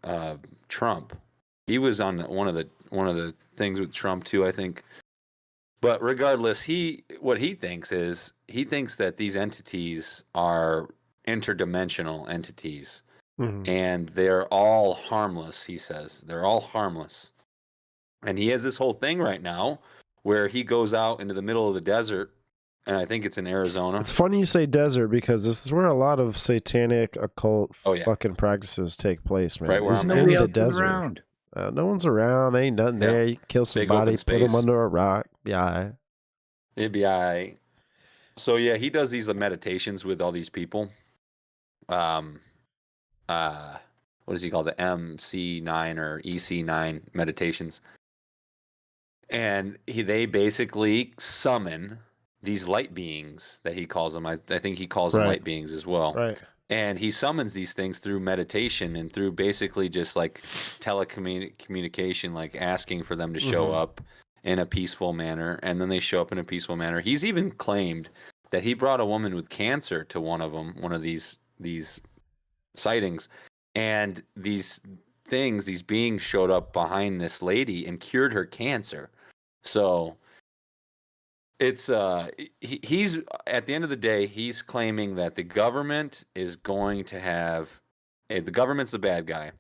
Trump. He was on one of the things with Trump too, I think. But regardless, what he thinks that these entities are interdimensional entities, and they're all harmless. He says they're all harmless, and he has this whole thing right now where he goes out into the middle of the desert, and I think it's in Arizona. It's funny you say desert because this is where a lot of satanic occult fucking practices take place, man. Right where I'm in the desert. Around. No one's around. There ain't nothing there. You kill somebody, put them under a rock. Yeah. It'd be all right. So yeah, he does these meditations with all these people. What does he call the MC9 or EC9 meditations? And they basically summon these light beings that he calls them. I think he calls them light beings as well. Right. And he summons these things through meditation and through basically just like telecommunication, like asking for them to show up in a peaceful manner. And then they show up in a peaceful manner. He's even claimed that he brought a woman with cancer to one of these sightings. And these beings showed up behind this lady and cured her cancer. So it's he's at the end of the day, he's claiming that the government is going to have the government's the bad guy.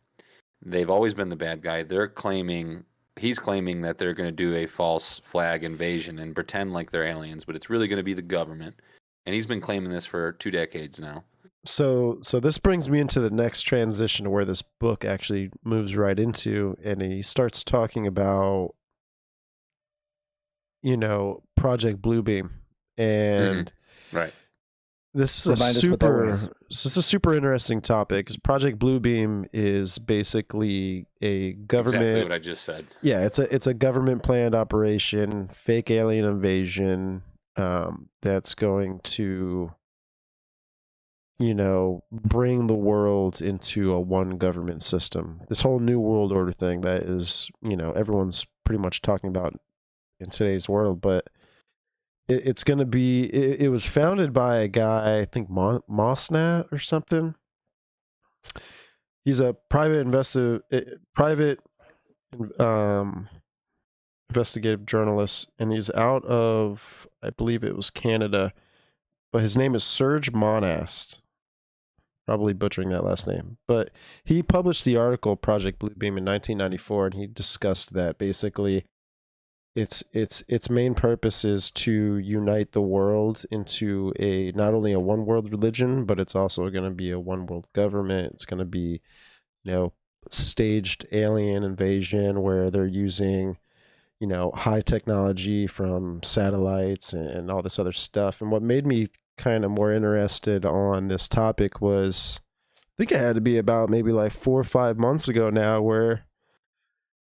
They've always been the bad guy. He's claiming that they're going to do a false flag invasion and pretend like they're aliens, but it's really going to be the government. And he's been claiming this for 2 decades now. So this brings me into the next transition where this book actually moves right into, and he starts talking about, Project Bluebeam, and right. This is a super interesting topic. Because Project Bluebeam is basically a government. Exactly what I just said. Yeah, it's a government planned operation, fake alien invasion, that's going to, bring the world into a one government system. This whole new world order thing that is, everyone's pretty much talking about in today's world, but it's going to be, it was founded by a guy, I think Mosnat or something. He's a private investigative journalist, and he's out of, I believe it was Canada, but his name is Serge Monast. Probably butchering that last name, but he published the article Project Bluebeam in 1994, and he discussed that basically its main purpose is to unite the world into not only a one world religion, but it's also going to be a one world government. It's going to be, staged alien invasion where they're using, high technology from satellites and all this other stuff. And what made me kind of more interested on this topic was, I think it had to be about maybe like 4 or 5 months ago now, where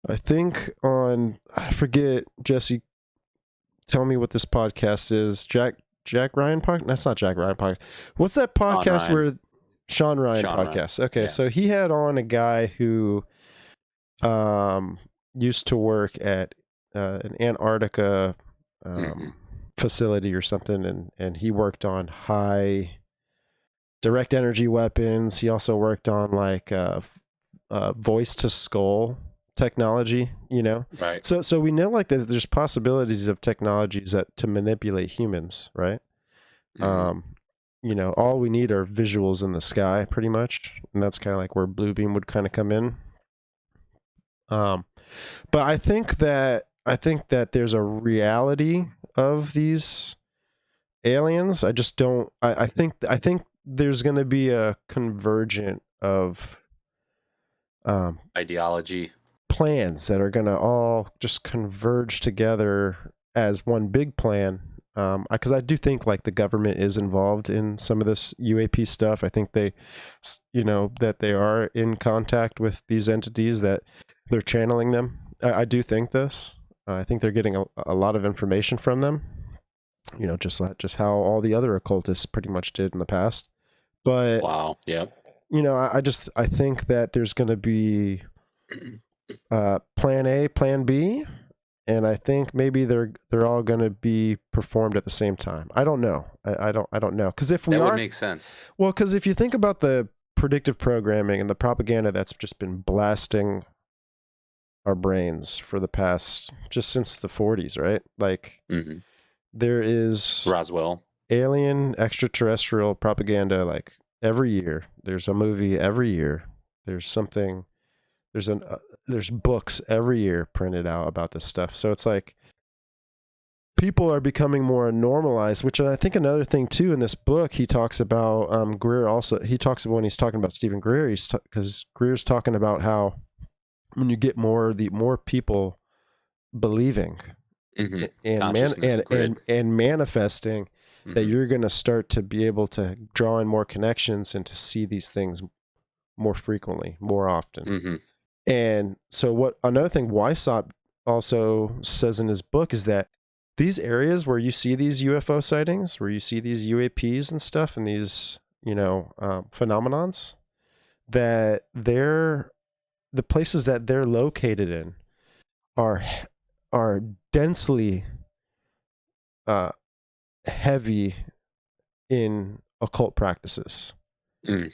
I think I forget, Jesse, tell me what this podcast is. Jack Ryan podcast? That's not Jack Ryan podcast. What's that podcast where Sean Ryan podcast? Ryan. Okay, yeah. So he had on a guy who used to work at an Antarctica facility or something, and he worked on high direct energy weapons. He also worked on like voice to skull technology, right? So we know like that there's possibilities of technologies that to manipulate humans, right? All we need are visuals in the sky, pretty much, and that's kind of like where Bluebeam would kind of come in. But I think that there's a reality of these aliens. I just don't. I think there's going to be a convergent of ideology plans that are going to all just converge together as one big plan, Because I do think like the government is involved in some of this UAP stuff. I think they, that they are in contact with these entities, that they're channeling them. I do think this. I think they're getting a lot of information from them. Just how all the other occultists pretty much did in the past. But wow, yeah. I think that there's going to be plan A, plan B, and I think maybe they're all going to be performed at the same time. I don't know. I don't know, because if we that would make sense. Well, because if you think about the predictive programming and the propaganda that's just been blasting our brains for the past, just since the 40s, right? Like there is Roswell alien extraterrestrial propaganda like every year. There's a movie every year. There's something. There's books every year printed out about this stuff. So it's like people are becoming more normalized, which I think another thing too in this book, he talks about Greer also. He talks about when he's talking about Stephen Greer, because Greer's talking about how when you get more people believing and manifesting, that you're going to start to be able to draw in more connections and to see these things more frequently, more often. And so another thing Wysop also says in his book is that these areas where you see these UFO sightings, where you see these UAPs and stuff and these, phenomenons, that the places that they're located in are densely heavy in occult practices.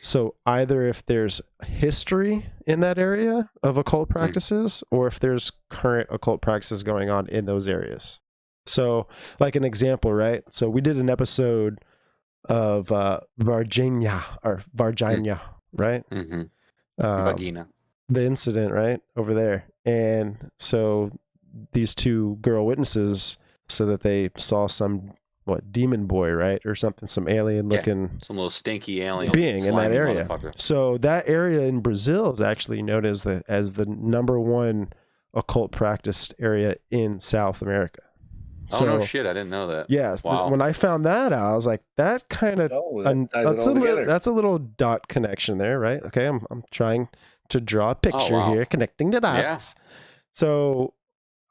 So either if there's history in that area of occult practices, or if there's current occult practices going on in those areas. So like an example, right? So we did an episode of Varginha, right? Vagina. The incident, right? Over there. And so these two girl witnesses said that they saw some demon boy, right, or something, some alien looking, some little stinky alien being in that area. So that area in Brazil is actually known as the number one occult practiced area in South America. So, no shit, I didn't know that. Yes, wow. When I found that out, I was like, that kind of that's a little dot connection there, right? Okay, I'm trying to draw a picture here, connecting the dots. Yeah. So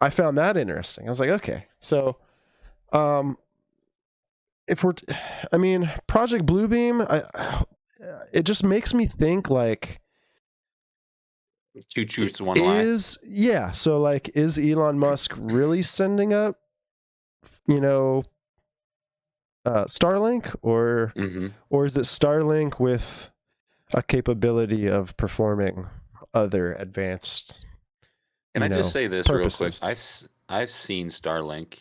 I found that interesting. I was like, okay, so Project Bluebeam, it just makes me think like two truths, one lie. So like, is Elon Musk really sending up, Starlink, or is it Starlink with a capability of performing other advanced? Can I just say this purposes? Real quick? I've seen Starlink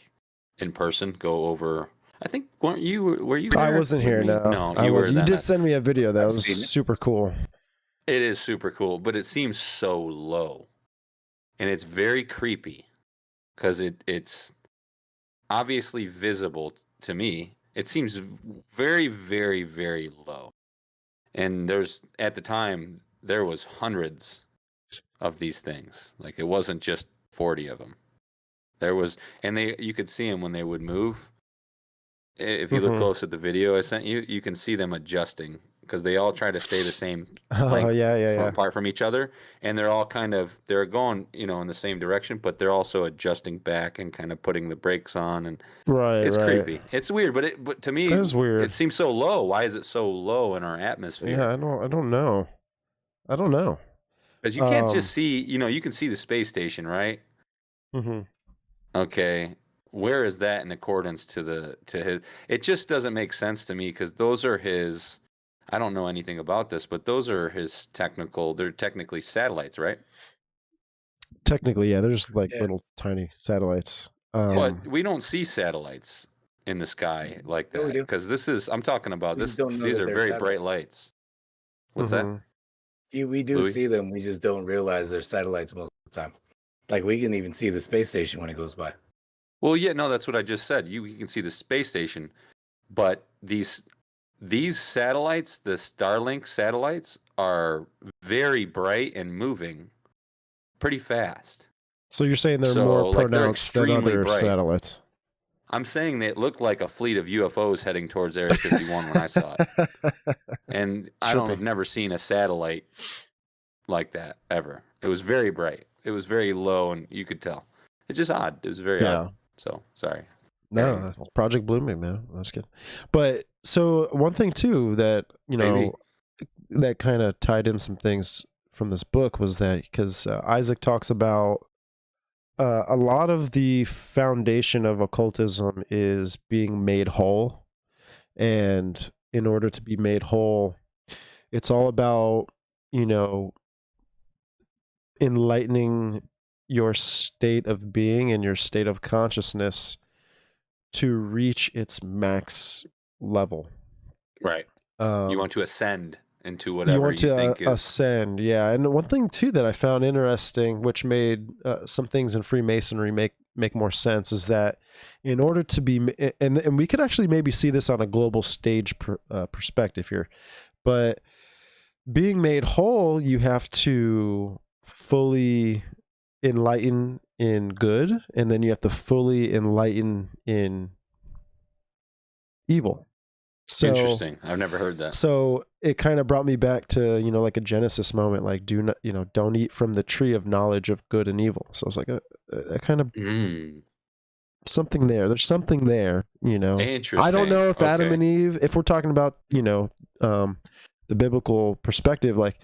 in person go over. I think were you there? I wasn't here. No, I was. You did send me a video that was super cool. It is super cool, but it seems so low, and it's very creepy because it's obviously visible to me. It seems very, very, very low, and at the time there was hundreds of these things. Like it wasn't just 40 of them. There was, and you could see them when they would move. If you look close at the video I sent you, you can see them adjusting because they all try to stay the same length apart from each other, and they're all they're going in the same direction, but they're also adjusting back and kind of putting the brakes on, and it's creepy. It's weird, but to me, it's weird. It seems so low. Why is it so low in our atmosphere? Yeah, I don't know. Because you can't just see. You can see the space station, right? Okay. Where is that in accordance to his? It just doesn't make sense to me because those are his. I don't know anything about this, but those are his they're technically satellites, right? Technically, yeah. There's little tiny satellites. But we don't see satellites in the sky like that because I'm talking about this. These are very bright lights. What's that? We do see them. We just don't realize they're satellites most of the time. Like we can even see the space station when it goes by. Well, yeah, no, that's what I just said. You can see the space station, but these satellites, the Starlink satellites, are very bright and moving pretty fast. So you're saying they're more pronounced than other satellites? I'm saying that it looked like a fleet of UFOs heading towards Area 51 when I saw it. And I've never seen a satellite like that ever. It was very bright. It was very low, and you could tell. It's just odd. It was very odd. So, sorry. No, Project Blooming, man. That's good. But so one thing too that, that kind of tied in some things from this book was that because Isaac talks about a lot of the foundation of occultism is being made whole. And in order to be made whole, it's all about, enlightening your state of being and your state of consciousness to reach its max level. Right. You want to ascend into whatever you want to think is... ascend. Yeah. And one thing too that I found interesting, which made some things in Freemasonry make more sense, is that in order to be, and we could actually maybe see this on a global stage perspective here, but being made whole, you have to fully enlighten in good, and then you have to fully enlighten in evil. So interesting. I've never heard that. So it kind of brought me back to, like a Genesis moment, like don't eat from the tree of knowledge of good and evil. So I was like, a kind of something there. There's something there, Interesting. I don't know if Adam and Eve, if we're talking about, the biblical perspective, like,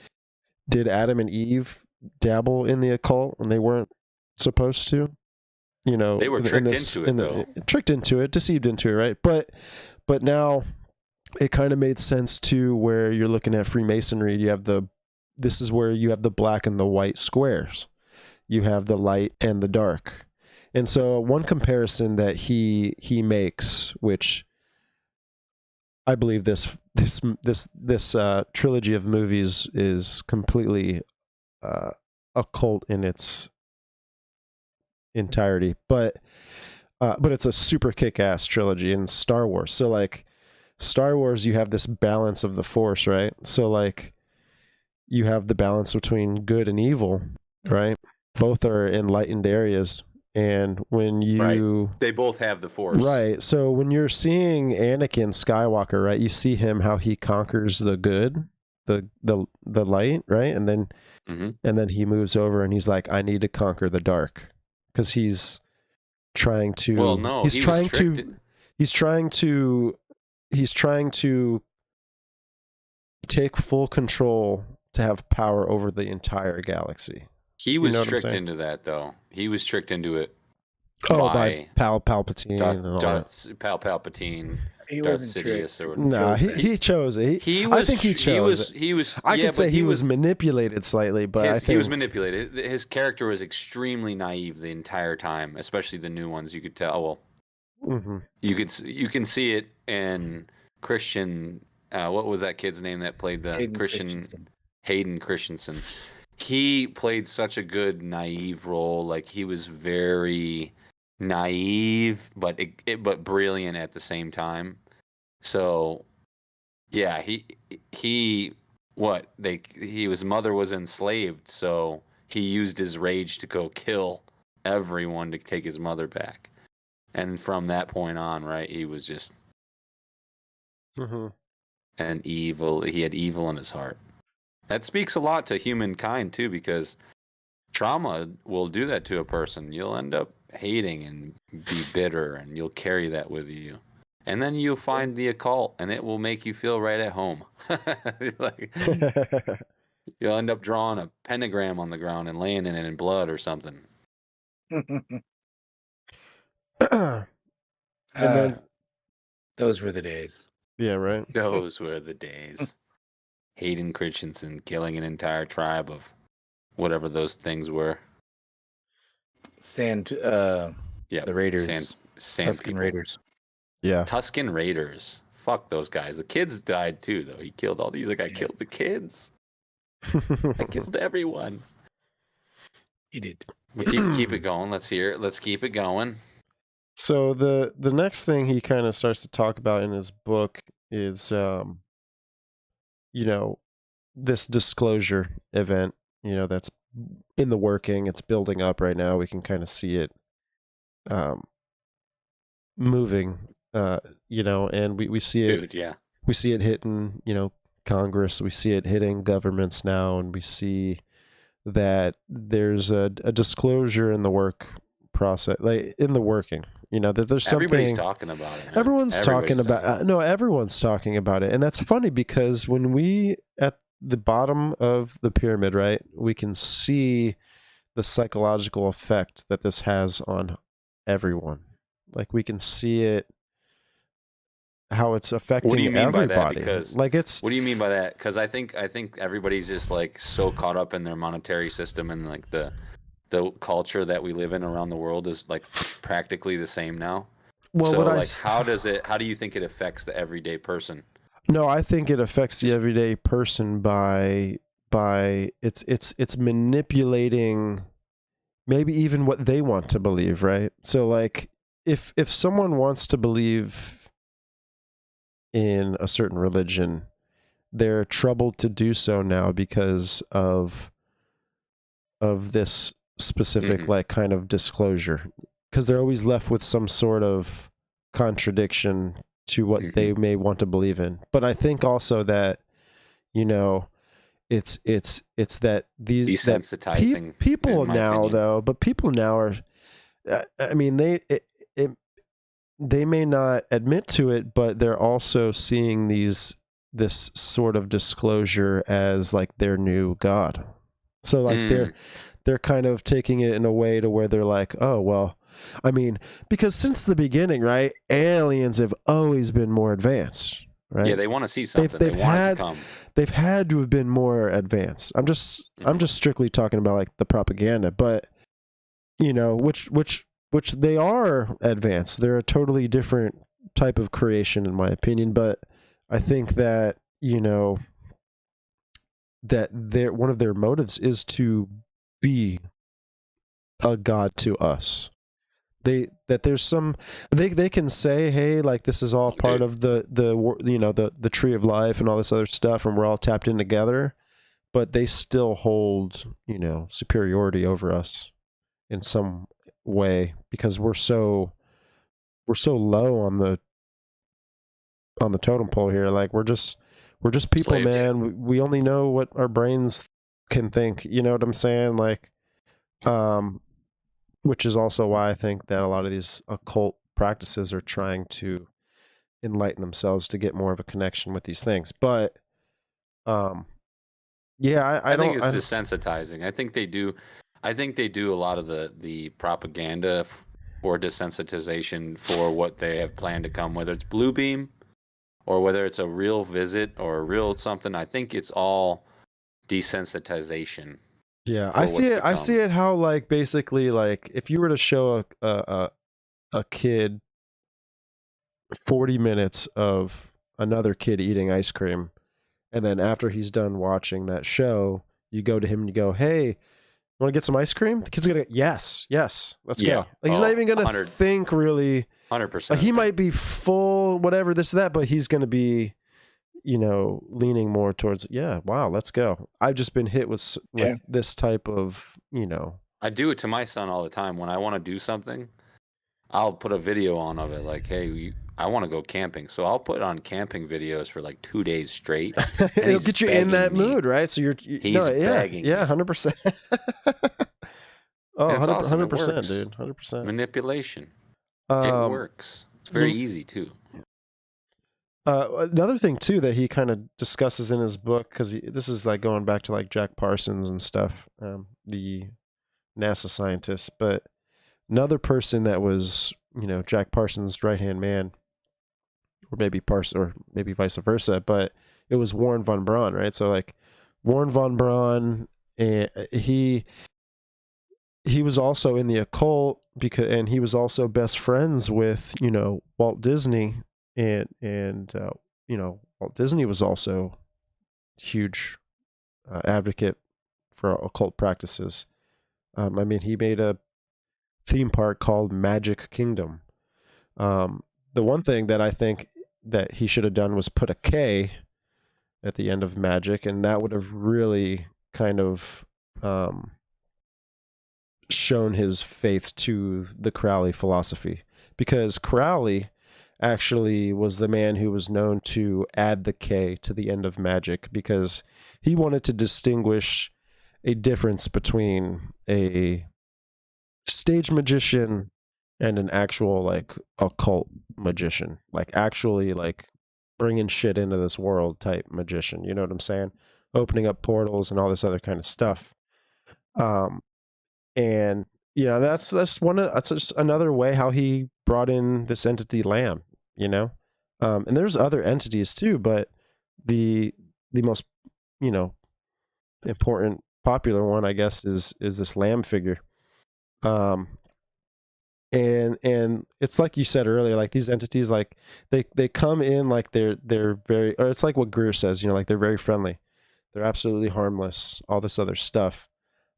did Adam and Eve dabble in the occult when they weren't supposed to? They were tricked into it, though. Tricked into it, deceived into it, right? But now it kind of made sense too, where you're looking at Freemasonry. This is where you have the black and the white squares. You have the light and the dark. And so one comparison that he makes, which I believe this trilogy of movies is completely occult in its entirety, but it's a super kick-ass trilogy in Star Wars. So like Star Wars, you have this balance of the Force, right? So like you have the balance between good and evil, right? Both are enlightened areas. And when they both have the Force, right? So when you're seeing Anakin Skywalker, right, you see him how he conquers the good, the light, right, and then he moves over and he's like, I need to conquer the dark, because he's trying to. Well, no, he's trying to take full control to have power over the entire galaxy. He was tricked into that, though. He was tricked into it. By Palpatine and all that. Palpatine. He Darth wasn't Sidious. He chose it. I think he chose it. I could say he was manipulated slightly, but I think he was manipulated. His character was extremely naive the entire time, especially the new ones. You could tell. Well, you can see it in Christian. What was that kid's name that played the Hayden Christensen. He played such a good naive role. Like, he was very naive, but brilliant at the same time. So, yeah, his mother was enslaved, so he used his rage to go kill everyone to take his mother back. And from that point on, right, he was just an evil. He had evil in his heart. That speaks a lot to humankind, too, because trauma will do that to a person. You'll end up hating and be bitter, and you'll carry that with you. And then you'll find the occult, and it will make you feel right at home. You'll end up drawing a pentagram on the ground and laying in it in blood or something. And then those were the days. Yeah, right. Those were the days. Hayden Christensen killing an entire tribe of whatever those things were. The Raiders. Tusken Raiders. Yeah. Tusken Raiders. Fuck those guys. The kids died too, though. He killed all these. Like, I killed the kids. I killed everyone. He did. But keep it going. Let's hear it. Let's keep it going. So the next thing he kind of starts to talk about in his book is this disclosure event, that's in the working. It's building up right now. We can kind of see it moving, and we see it. Dude, yeah. We see it hitting, Congress. We see it hitting governments now, and we see that there's a disclosure in the work process, like in the working. That there's something. Everybody's talking about it. Man. Everyone's talking about. No, everyone's talking about it, and that's funny because when we at the bottom of the pyramid, right, we can see the psychological effect that this has on everyone. Like we can see it, how it's affecting what do you mean everybody. By that? Because like it's. What do you mean by that? Because I think everybody's just like so caught up in their monetary system, and like the culture that we live in around the world is like practically the same now. Well, so like, how do you think it affects the everyday person? No, I think it affects the everyday person by it's manipulating maybe even what they want to believe, right? So like if someone wants to believe in a certain religion, they're troubled to do so now because of this specific like kind of disclosure, because they're always left with some sort of contradiction to what they may want to believe in. But I think also that it's that these desensitizing people now opinion. Though, but people now are, I mean, they may not admit to it, but they're also seeing this sort of disclosure as like their new God. So like they're kind of taking it in a way to where they're like, oh, well, I mean, because since the beginning, right, aliens have always been more advanced, right? Yeah, they want to see something. They want it to come. They've had to have been more advanced. I'm just strictly talking about like the propaganda, but which they are advanced. They're a totally different type of creation, in my opinion. But I think that that one of their motives is to be a god to us. They can say, hey, like this is all part of the tree of life and all this other stuff, and we're all tapped in together, but they still hold superiority over us in some way because we're so low on the totem pole here. Like we're just people, slaves. Man. We only know what our brains can think. You know what I'm saying? Like, which is also why I think that a lot of these occult practices are trying to enlighten themselves to get more of a connection with these things. But, yeah, I think it's desensitizing. I think they do a lot of the propaganda for desensitization for what they have planned to come, whether it's Blue Beam or whether it's a real visit or a real something. I think it's all desensitization. Yeah, I see it. I see it how like basically like if you were to show a kid 40 minutes of another kid eating ice cream, and then after he's done watching that show, you go to him and you go, "Hey, want to get some ice cream?" The kid's gonna, yes, let's go. Like he's not even gonna think really. 100%. Like he might be full, whatever this that, but he's gonna be, leaning more towards, yeah, wow, let's go. I've just been hit with this type of, I do it to my son all the time. When I want to do something, I'll put a video on of it. Like, hey, I want to go camping. So I'll put on camping videos for like 2 days straight. It'll get you in that mood, right? So he's begging. Yeah, 100%. Oh, 100%, dude. 100%. Manipulation. It works. It's very easy too. Another thing too that he kind of discusses in his book, because this is like going back to like Jack Parsons and stuff, the NASA scientist, but another person that was Jack Parsons' right-hand man, or maybe vice versa, but it was Warren von Braun, right? So like Warren von Braun, and he was also in the occult and he was also best friends with Walt Disney. And Walt Disney was also huge advocate for occult practices. I mean, he made a theme park called Magic Kingdom. The one thing that I think that he should have done was put a K at the end of Magic, and that would have really kind of shown his faith to the Crowley philosophy. because Crowley actually was the man who was known to add the K to the end of magic, because he wanted to distinguish a difference between a stage magician and an actual like occult magician, like actually like bringing shit into this world type magician. You know what I'm saying? Opening up portals and all this other kind of stuff. And you know, that's just another way how he brought in this entity Lamb, you know. And there's other entities too, but the most, you know, important popular one, I guess, is this Lamb figure. And it's like you said earlier, like these entities, like they come in like they're very, or it's like what Greer says, you know, like they're very friendly, they're absolutely harmless, all this other stuff.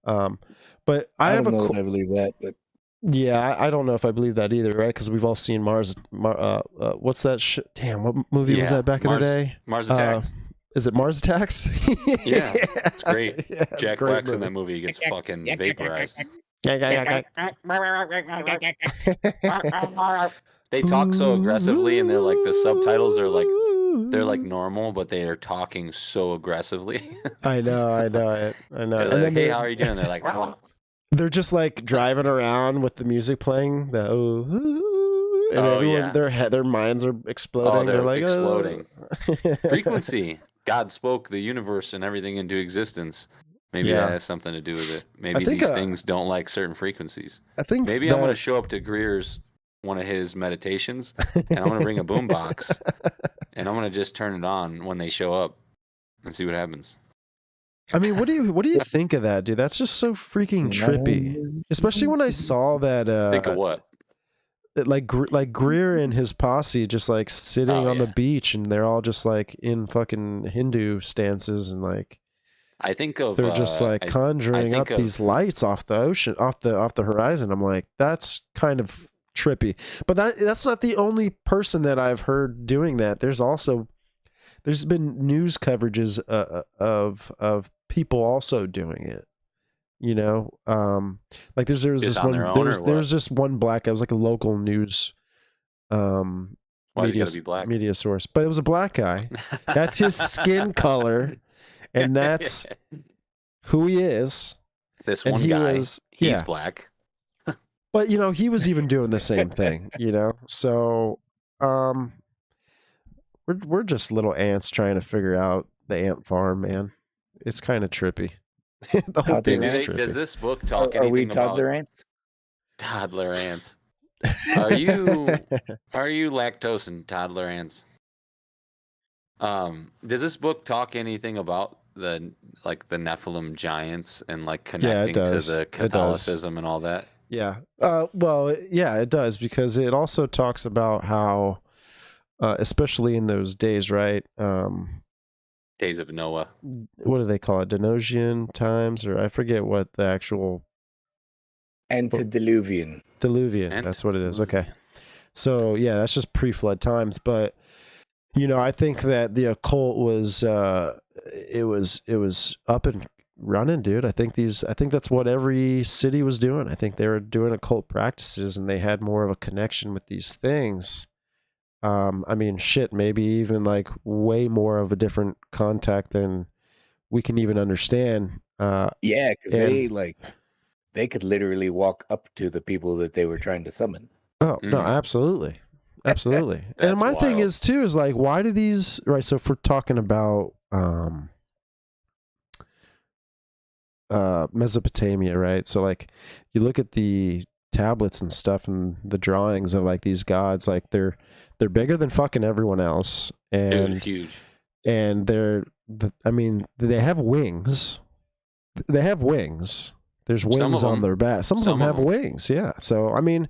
But I have don't know if I believe that, but yeah, I don't know if I believe that either, right? Because we've all seen what's that shit? Damn, what movie was that back in the day? Mars Attacks. Is it Mars Attacks? Yeah, it's great. Yeah, it's Jack great Black's in movie. that movie. He gets fucking vaporized. They talk so aggressively, and they're like, the subtitles are like, they're like normal, but they are talking so aggressively. I know. They're And like, then hey, how are you doing? They're like, they're just like driving around with the music playing, and everyone, their minds are exploding. they're like exploding. Frequency. God spoke the universe and everything into existence. Maybe that has something to do with it. Maybe these things don't like certain frequencies. I think maybe I'm going to show up to Greer's, one of his meditations, and I'm going to bring a boombox, and I'm going to just turn it on when they show up and see what happens. I mean, what do you think of that, dude? That's just so freaking trippy. Especially when I saw that. Think of what? Like Greer and his posse just like sitting on the beach, and they're all just like in fucking Hindu stances, and like I think of they're just like conjuring up these lights off the ocean, off the horizon. I'm like, that's kind of trippy. But that's not the only person that I've heard doing that. There's been news coverages of people also doing it. You know, like there's this one black guy. It was like a local news media source, but it was a black guy. That's his skin color, and that's who he is. This one guy, he's black. But you know, he was even doing the same thing. You know, so we're just little ants trying to figure out the ant farm, man. It's kind of trippy. The whole thing is trippy. Does this book talk anything about toddler ants? Toddler ants. Are you lactose and toddler ants? Does this book talk anything about the Nephilim giants and like connecting to the Catholicism and all that? Yeah. Well, yeah, it does, because it also talks about how, especially in those days, right? Days of Noah. What do they call it? Diluvian times, or I forget what the actual. Antediluvian. That's what it is. Okay. So yeah, that's just pre-flood times. But you know, I think that the occult was it was up and running, dude. I think that's what every city was doing. I think they were doing occult practices, and they had more of a connection with these things. I mean, shit, maybe even like way more of a different contact than we can even understand. Yeah, because they could literally walk up to the people that they were trying to summon. Oh, no, absolutely. And my thing is too, is like, why do these, right? So if we're talking about Mesopotamia, right? So like you look at the tablets and stuff and the drawings of like these gods, like they're bigger than fucking everyone else, and dude, huge, and I mean, they have wings. There's wings on their back. Some of them have wings. Yeah. So I mean,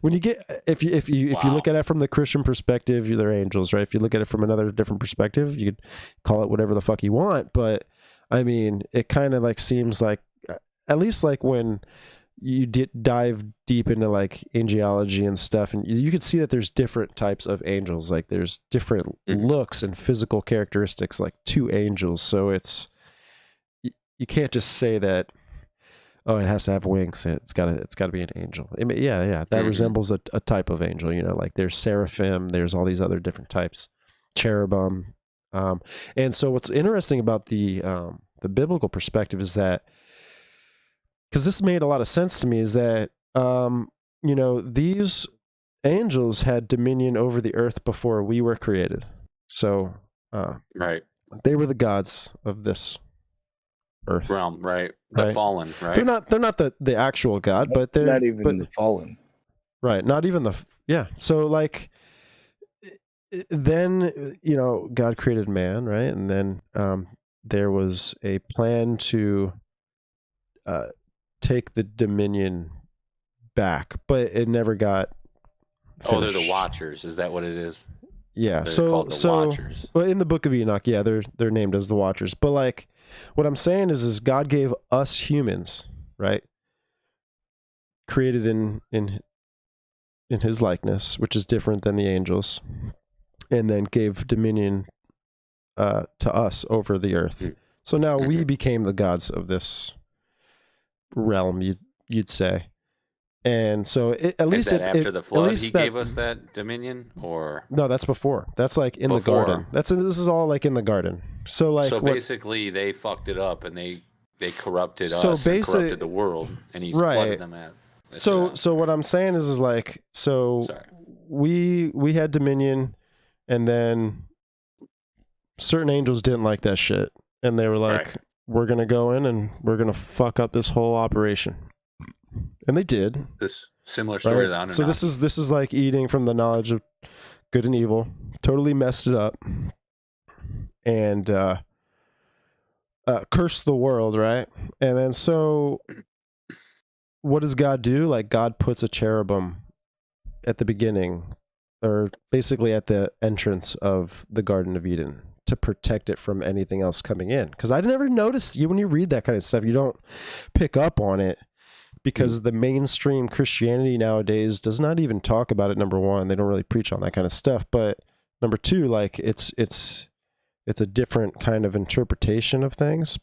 when you get if you look at it from the Christian perspective, they're angels, right? If you look at it from another different perspective, you could call it whatever the fuck you want. But I mean, it kind of like seems like, at least like when you dive deep into like angelology and stuff, and you could see that there's different types of angels. Like there's different looks and physical characteristics, like to angels. So you can't just say that oh, it has to have wings. It's got to be an angel. I mean, yeah. That resembles a type of angel. You know, like there's seraphim. There's all these other different types, cherubim. And so what's interesting about the biblical perspective is that, because this made a lot of sense to me, is that you know, these angels had dominion over the earth before we were created. So right, they were the gods of this earth realm, right? The fallen, right? They're not the actual god, but they're not even the fallen, right? Not even So like, then, you know, God created man, right? And then there was a plan to take the dominion back, but it never got finished. Oh, they're the Watchers. Is that what it is? Yeah. They're called the Watchers. Well, in the Book of Enoch, yeah, they're named as the Watchers. But like, what I'm saying is God gave us humans, right, created in His likeness, which is different than the angels, and then gave dominion to us over the earth. So now we became the gods of this realm, you'd say. And so at least after the flood, He gave us that dominion, or no? That's before. That's like in the garden. This is all like in the garden. So like, basically, they fucked it up and they corrupted us, and corrupted the world, and He's flooded them out. So what I'm saying is like, so we had dominion, and then certain angels didn't like that shit, and they were like, we're gonna go in and we're gonna fuck up this whole operation. And they did. This similar story to the Anunnaki. So this is like eating from the knowledge of good and evil. Totally messed it up, and cursed the world, right? And then so, what does God do? Like, God puts a cherubim at the beginning, or basically at the entrance of the Garden of Eden, to protect it from anything else coming in. Because I never noticed, when you read that kind of stuff, you don't pick up on it. Because the mainstream Christianity nowadays does not even talk about it. Number one, they don't really preach on that kind of stuff. But number two, like it's a different kind of interpretation of things.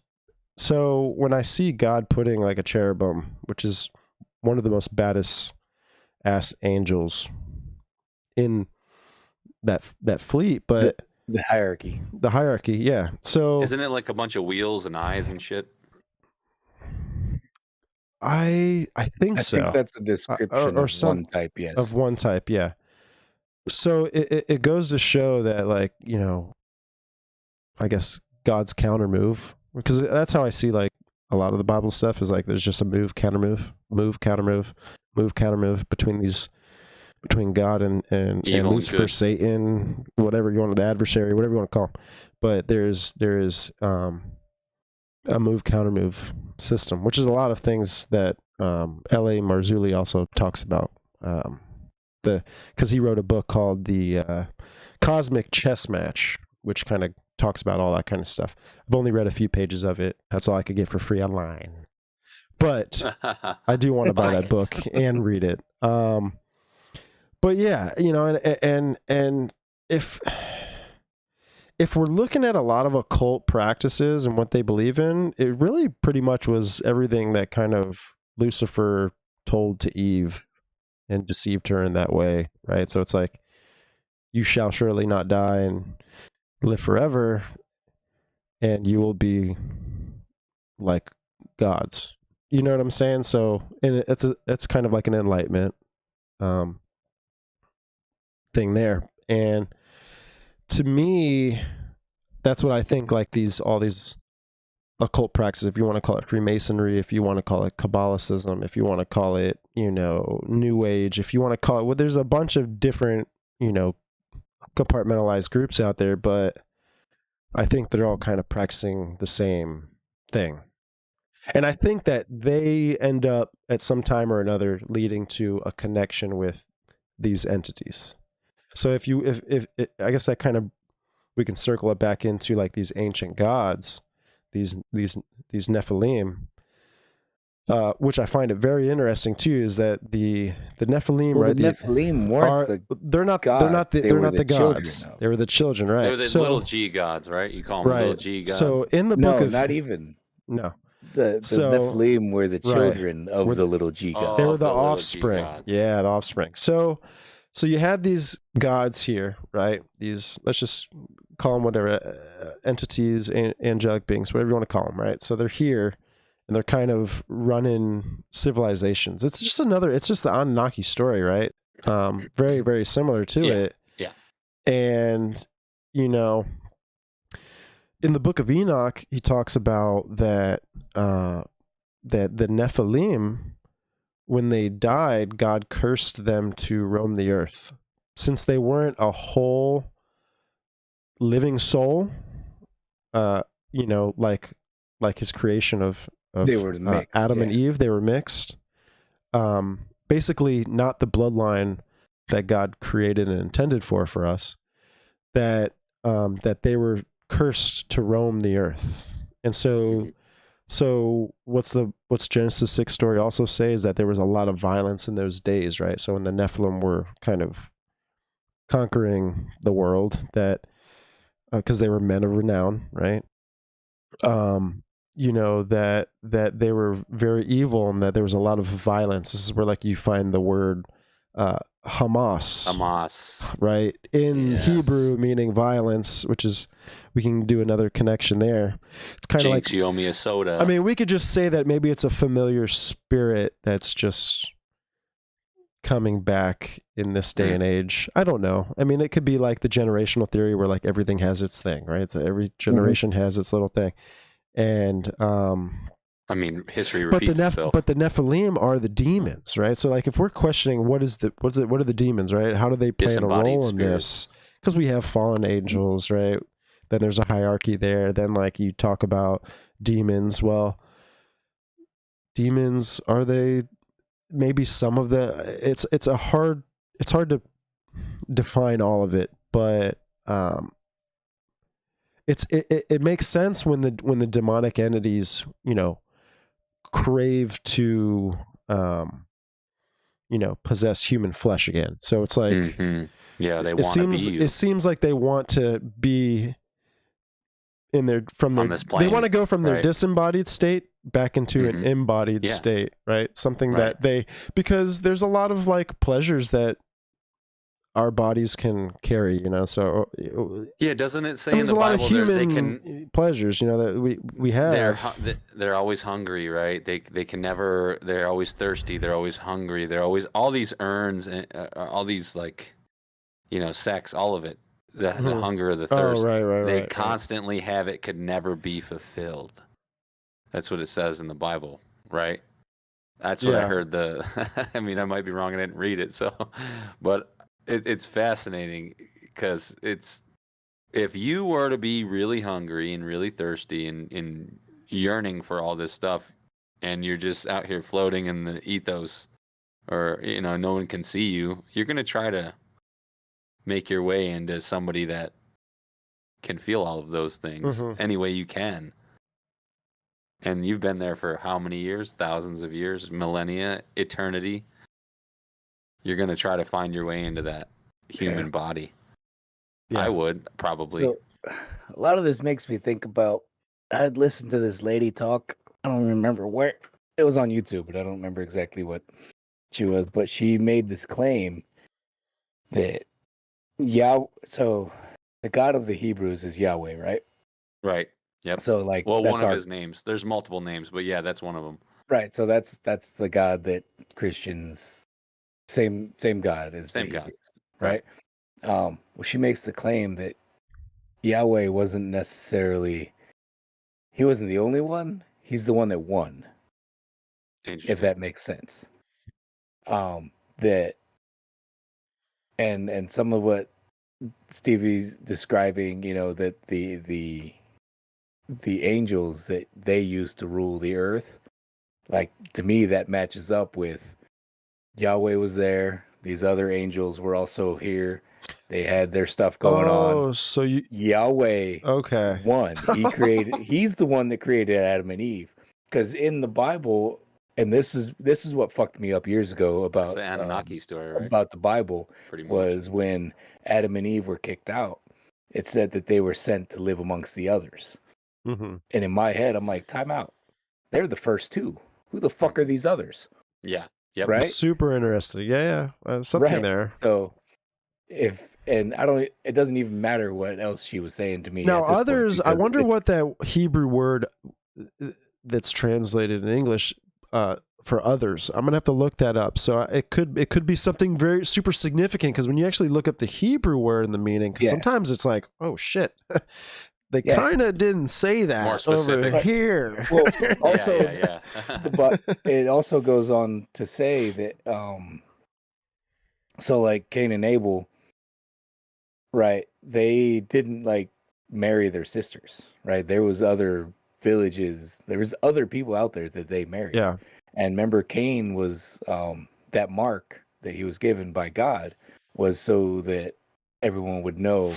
So when I see God putting like a cherubim, which is one of the most baddest ass angels in that fleet, but the hierarchy, yeah. So isn't it like a bunch of wheels and eyes and shit? I think so. I think that's a description of one type, yes. Of one type, yeah. So it goes to show that, like, you know, I guess God's counter move, because that's how I see like a lot of the Bible stuff is like there's just a move, counter move, move, counter move, move, counter move between God and Lucifer, Satan, whatever you want, the adversary, whatever you want to call him. But there is a move counter move system, which is a lot of things that L.A. Marzulli also talks about, because he wrote a book called the Cosmic Chess Match, which kind of talks about all that kind of stuff. I've only read a few pages of it. That's all I could get for free online, but I do want to buy that book and read it. But yeah, you know, and if we're looking at a lot of occult practices and what they believe in, it really pretty much was everything that kind of Lucifer told to Eve and deceived her in that way, right? So it's like, you shall surely not die and live forever, and you will be like gods. You know what I'm saying? So, and it's kind of like an enlightenment thing there. And to me, that's what I think, like all these occult practices, if you want to call it Freemasonry, if you want to call it Kabbalicism, if you want to call it, you know, New Age, if you want to call it, well, there's a bunch of different, you know, compartmentalized groups out there, but I think they're all kind of practicing the same thing. And I think that they end up at some time or another leading to a connection with these entities. So if I guess that kind of, we can circle it back into like these ancient gods, these Nephilim, which I find it very interesting too, is that the Nephilim, right? The Nephilim weren't they're not the gods. Children, they were the children, right? They were the little G gods, right? You call them little G gods. So in the book of not even. No. The Nephilim were the children of the little G god. They were the little G offspring. gods. Yeah, the offspring. So you had these gods here, right? These, let's just call them whatever, entities, angelic beings, whatever you want to call them, right? So they're here, and they're kind of running civilizations. It's just the Anunnaki story, right? Very, very similar to it. Yeah. And, you know, in the book of Enoch, he talks about that that the Nephilim, when they died, God cursed them to roam the earth. Since they weren't a whole living soul, you know, like his creation of they were mixed, Adam and Eve, they were mixed. Basically, not the bloodline that God created and intended for us. That they were cursed to roam the earth. And so what's Genesis 6 story also say is that there was a lot of violence in those days, right? So when the Nephilim were kind of conquering the world, that because they were men of renown, right? You know, that they were very evil and that there was a lot of violence. This is where like you find the word Hamas, right? In Hebrew, meaning violence, which is, we can do another connection there. It's kind of like, you owe me a soda. I mean, we could just say that maybe it's a familiar spirit that's just coming back in this day and age. I don't know. I mean, it could be like the generational theory where like everything has its thing, right? So every generation has its little thing. And I mean, history repeats itself. But the Nephilim are the demons, right? So, like, if we're questioning what are the demons, right? How do they play a role in this? Because we have fallen angels, right? Then there's a hierarchy there. Then, like, you talk about demons. Well, demons, are they maybe some of the? It's hard to define all of it, but it makes sense when the demonic entities, you know, crave to you know, possess human flesh again. So it's like yeah, they want to be you. It seems like they want to be in their they want to go from their disembodied state back into an embodied state, right? Something that because there's a lot of like pleasures that our bodies can carry, you know. So doesn't it say in the Bible a lot of human they can pleasures, you know, that we have. They're always hungry, right? They can never. They're always thirsty. They're always hungry. They're always all these urns and all these, like, you know, sex, all of it. The hunger, the thirst. They constantly have it. Could never be fulfilled. That's what it says in the Bible, right? That's what I heard. I mean, I might be wrong. I didn't read it, so, but. It's fascinating because if you were to be really hungry and really thirsty and yearning for all this stuff, and you're just out here floating in the ethos, or, you know, no one can see you, you're going to try to make your way into somebody that can feel all of those things any way you can. And you've been there for how many years? Thousands of years, millennia, eternity. You're going to try to find your way into that human body. Yeah. I would, probably. So, a lot of this makes me think about, I had listened to this lady talk. I don't remember where. It was on YouTube, but I don't remember exactly what she was. But she made this claim that so the God of the Hebrews is Yahweh, right? Right. Yep. So, like, well, one of his names. There's multiple names, but yeah, that's one of them. Right. So that's the God that Christians... Same God as same God, right? Well, she makes the claim that Yahweh wasn't necessarily, he wasn't the only one. He's the one that won. If that makes sense. That and some of what Stevie's describing, you know, that the angels that they used to rule the earth, like, to me that matches up with Yahweh was there. These other angels were also here. They had their stuff going on. Oh, so Yahweh won. He's the one that created Adam and Eve. Because in the Bible, and this is what fucked me up years ago about the Anunnaki story, right? About the Bible, pretty much. Was when Adam and Eve were kicked out. It said that they were sent to live amongst the others. And in my head, I'm like, time out. they're the first two. Who the fuck are these others? Yeah. Yep. Right. Super interesting. Yeah. Something Right. there. So it doesn't even matter what else she was saying to me. Now, at this others, point I wonder what that Hebrew word that's translated in English for others. I'm gonna have to look that up. So it could be something very super significant, because when you actually look up the Hebrew word and the meaning, because sometimes it's like, oh shit, they kind of didn't say that more specific over here. Well, also, yeah. but it also goes on to say that so like Cain and Abel, right? They didn't like marry their sisters, right? There was other villages, there was other people out there that they married. Yeah. And remember, Cain was that mark that he was given by God was so that everyone would know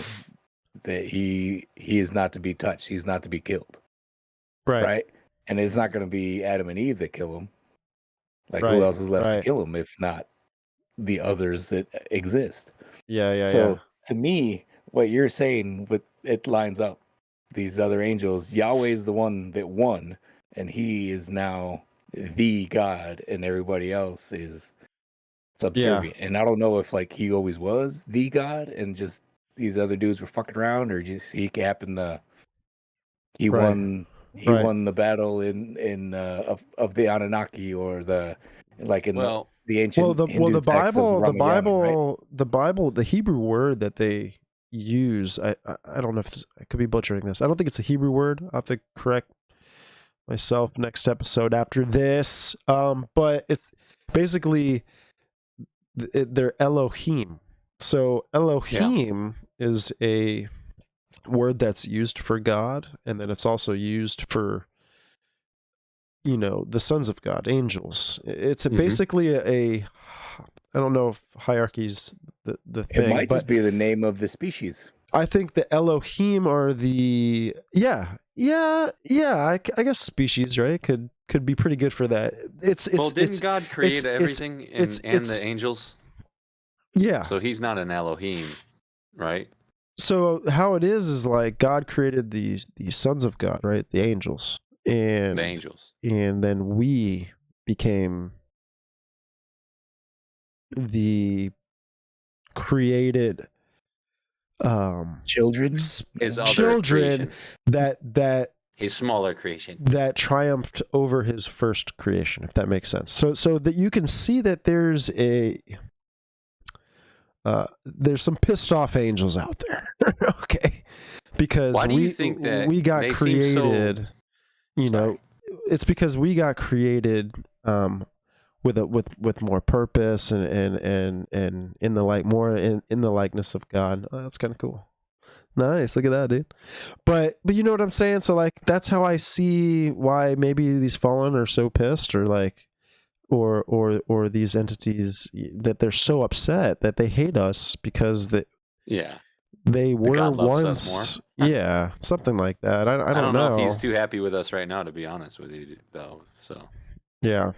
that he is not to be touched. He's not to be killed. Right. And it's not going to be Adam and Eve that kill him. Like, who else is left to kill him if not the others that exist? So to me, what you're saying, it lines up. These other angels, Yahweh is the one that won, and he is now the God, and everybody else is subservient. And I don't know if like he always was the God, and just these other dudes were fucking around, or just he happened to won the battle in of the Anunnaki, or the like in the ancient the Bible, right? the Bible, the Hebrew word that they use, I don't know if I could be butchering this. I don't think it's a Hebrew word. I'll have to correct myself next episode after this. But it's basically they're Elohim. So Elohim is a word that's used for God, and then it's also used for, you know, the sons of God, angels. It's basically a I don't know if hierarchy's the thing. It might just be the name of the species. I think the Elohim are the I guess species, right? Could be pretty good for that. Didn't God create everything and the angels? Yeah. So he's not an Elohim, right? So how it is like God created the sons of God, right? The angels. And then we became the created children that his smaller creation that triumphed over his first creation, if that makes sense. So that you can see that there's some pissed off angels out there. Okay, because why do you think that we got created? It's because we got created with more purpose and in the likeness of God. Oh, that's kind of cool. Nice, look at that, dude. But you know what I'm saying? So like that's how I see why maybe these fallen are so pissed, or like or these entities, that they're so upset that they hate us because they were once something like that. I don't know if he's too happy with us right now, to be honest with you, though. So yeah.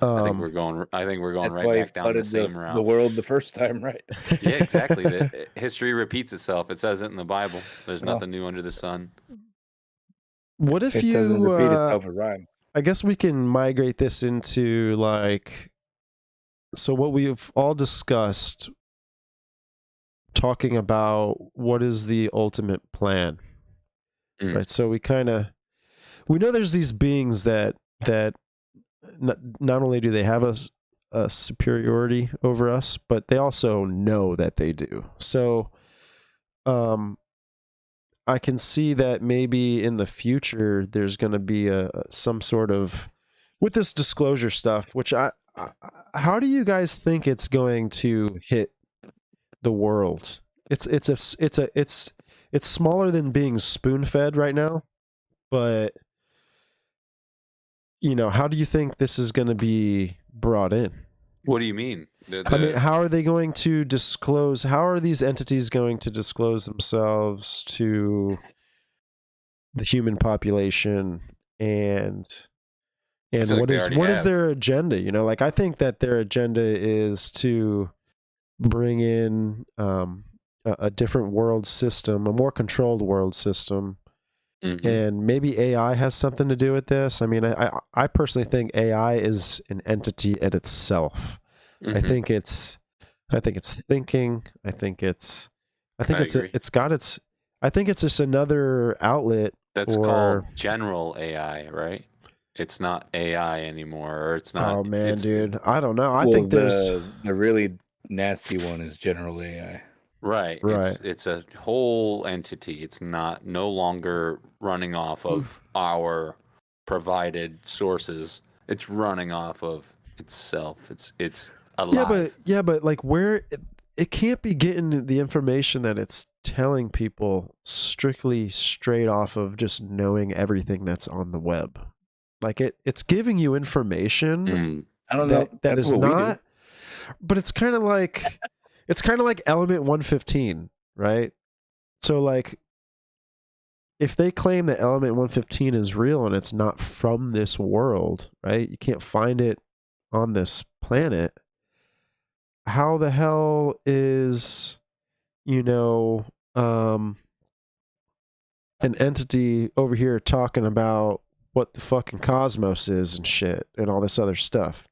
I think we're going right back down the same route. The world the first time, right? Yeah, exactly. History repeats itself. It says it in the Bible. There's nothing new under the sun. What if it doesn't repeat itself a rhyme? I guess we can migrate this into like, so what we've all discussed, talking about what is the ultimate plan, right? So we know there's these beings that not only do they have a superiority over us, but they also know that they do. So I can see that maybe in the future there's going to be some sort of, with this disclosure stuff, which how do you guys think it's going to hit the world? It's smaller than being spoon-fed right now, but how do you think this is going to be brought in? What do you mean? I mean, how are they going to disclose? How are these entities going to disclose themselves to the human population? And what is their agenda? Like, I think that their agenda is to bring in a different world system, a more controlled world system, And maybe AI has something to do with this. I mean, I personally think AI is an entity at itself. I think it's thinking. I think it's just another outlet. That's called general AI, right? It's not AI anymore, or it's not. Oh man, dude, I don't know. I Well, think there's the really nasty one is general AI. Right. It's a whole entity. It's no longer running off of our provided sources. It's running off of itself. It's alive. Yeah, but like where it can't be getting the information that it's telling people strictly straight off of just knowing everything that's on the web. Like it's giving you information I don't know. that is not, but it's kind of like element 115, right? So like if they claim that element 115 is real and it's not from this world, right? You can't find it on this planet. How the hell is, an entity over here talking about what the fucking cosmos is and shit and all this other stuff?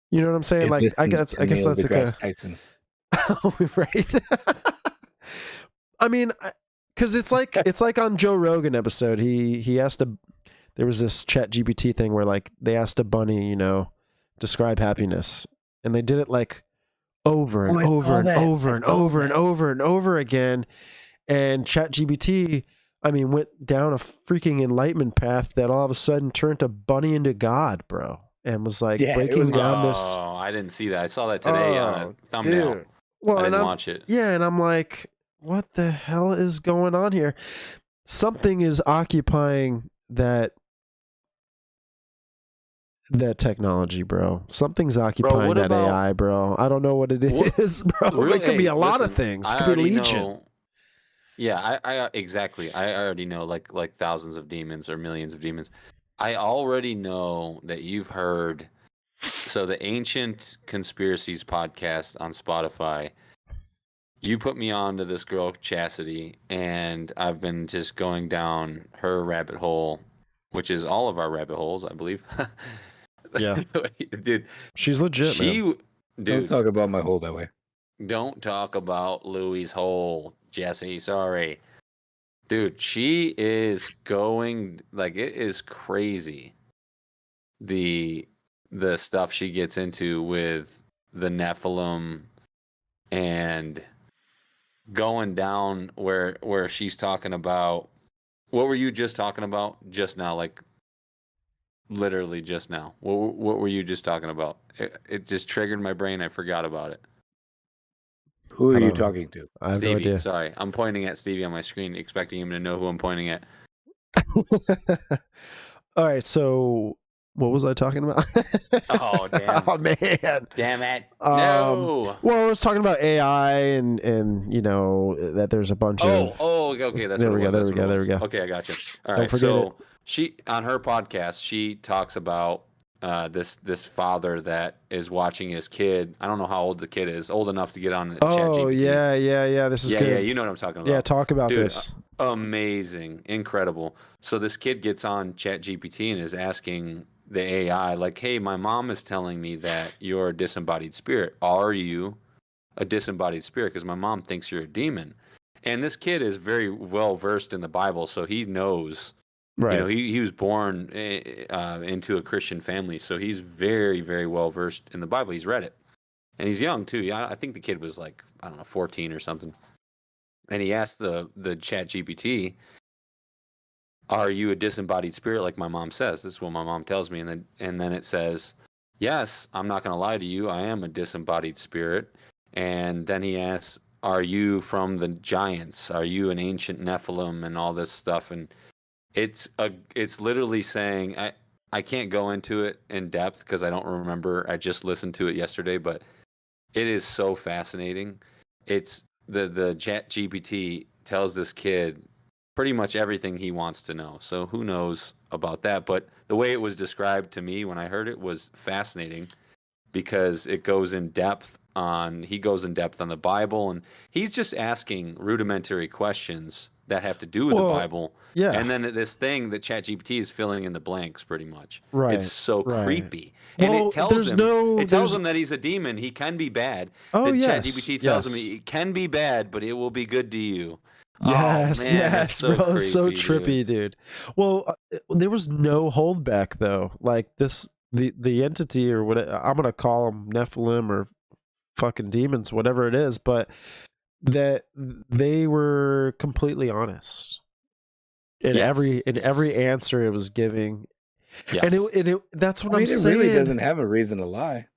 You know what I'm saying? Like, I guess that's like a Tyson. right. I mean, because it's like on Joe Rogan episode, he asked there was this Chat GPT thing where like they asked a bunny, describe happiness, and they did it like over and over and over and over and over and over again, and Chat GPT, I mean, went down a freaking enlightenment path that all of a sudden turned a bunny into God, bro, and was like breaking down this. Oh, I didn't see that. I saw that today on a thumbnail. Dude. Well, I didn't watch it. Yeah, and I'm like, what the hell is going on here? Something is occupying that technology, bro. Something's occupying that AI, bro. I don't know what it is, bro. Really? It could be a lot of things. It could be Legion. Yeah, I exactly. I already know like thousands of demons or millions of demons. I already know that you've heard. So the Ancient Conspiracies podcast on Spotify, you put me on to this girl Chastity, and I've been just going down her rabbit hole, which is all of our rabbit holes, I believe. Yeah, dude, she's legit. Dude, don't talk about my hole that way. Don't talk about Louie's hole, Jesse. Sorry, dude. She is going like it is crazy. The stuff she gets into with the Nephilim and going down where she's talking about. What were you just talking about just now? Like literally just now. What were you just talking about? It just triggered my brain. I forgot about it. Who are you talking to? I have Stevie. no idea. Sorry, I'm pointing at Stevie on my screen, expecting him to know who I'm pointing at. All right, so what was I talking about? Oh damn! Oh man! Damn it! No. Well, I was talking about AI and that there's a bunch of. Oh, okay. That's there what we it go. was. There we go. Okay, I got you. All Don't right. forget So it. she on her podcast, she talks about this father that is watching his kid. I don't know how old the kid is. Old enough to get on the Oh ChatGPT. yeah. This is good. Yeah, you know what I'm talking about. Yeah, talk about Dude, this. Amazing, incredible. So this kid gets on ChatGPT and is asking the AI, like, "Hey, my mom is telling me that you're a disembodied spirit. Are you a disembodied spirit? Because my mom thinks you're a demon." And this kid is very well versed in the Bible, so he knows. Right. He was born into a Christian family, so he's very, very well versed in the Bible. He's read it, and he's young too. Yeah, I think the kid was like 14 or something. And he asked the Chat GPT, "Are you a disembodied spirit like my mom says?" This is what my mom tells me, and then it says, "Yes, I'm not going to lie to you. I am a disembodied spirit." And then he asks, "Are you from the giants? Are you an ancient Nephilim?" and all this stuff. And it's literally saying, I can't go into it in depth because I don't remember. I just listened to it yesterday, but it is so fascinating. It's the Chat GPT tells this kid pretty much everything he wants to know. So who knows about that? But the way it was described to me when I heard it was fascinating because it goes in depth on the Bible, and he's just asking rudimentary questions that have to do with the Bible. Yeah. And then this thing that ChatGPT is filling in the blanks pretty much. Right. It's so right. creepy. And well, it tells him that he's a demon. He can be bad. Oh, that yes. ChatGPT tells him he can be bad, but it will be good to you. Yes, oh, man, yes, so bro. creepy, So trippy, dude. Well, there was no holdback though. Like the entity or what I'm gonna call them Nephilim or fucking demons, whatever it is, but that they were completely honest in every answer it was giving. Yes. And it that's what I'm it saying. It really doesn't have a reason to lie.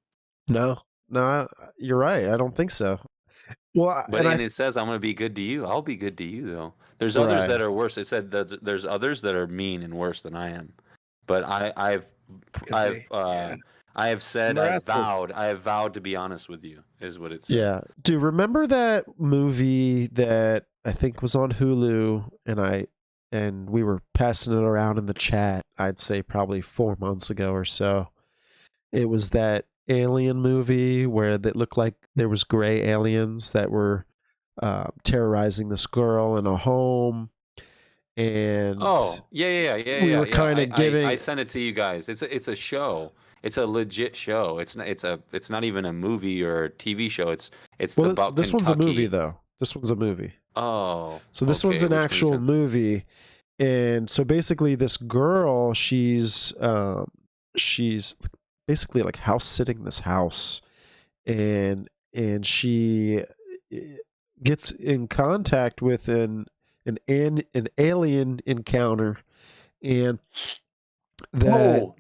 No, you're right. I don't think so. Well, but it says I'm going to be good to you. I'll be good to you, though. There's others that are worse. It said that there's others that are mean and worse than I am. But I've said I have vowed to be honest with you. Is what it said. Yeah. Do you remember that movie that I think was on Hulu, and we were passing it around in the chat? I'd say probably 4 months ago or so. It was that alien movie where that looked like there was gray aliens that were terrorizing this girl in a home, and we were kind of giving. I sent it to you guys. It's a show. It's a legit show. It's not even a movie or a TV show. It's about this Kentucky. one's a movie though. This one's a movie. Oh, so this one's an actual movie, and so basically this girl, she's basically like house sitting this house, and she gets in contact with an alien encounter, and that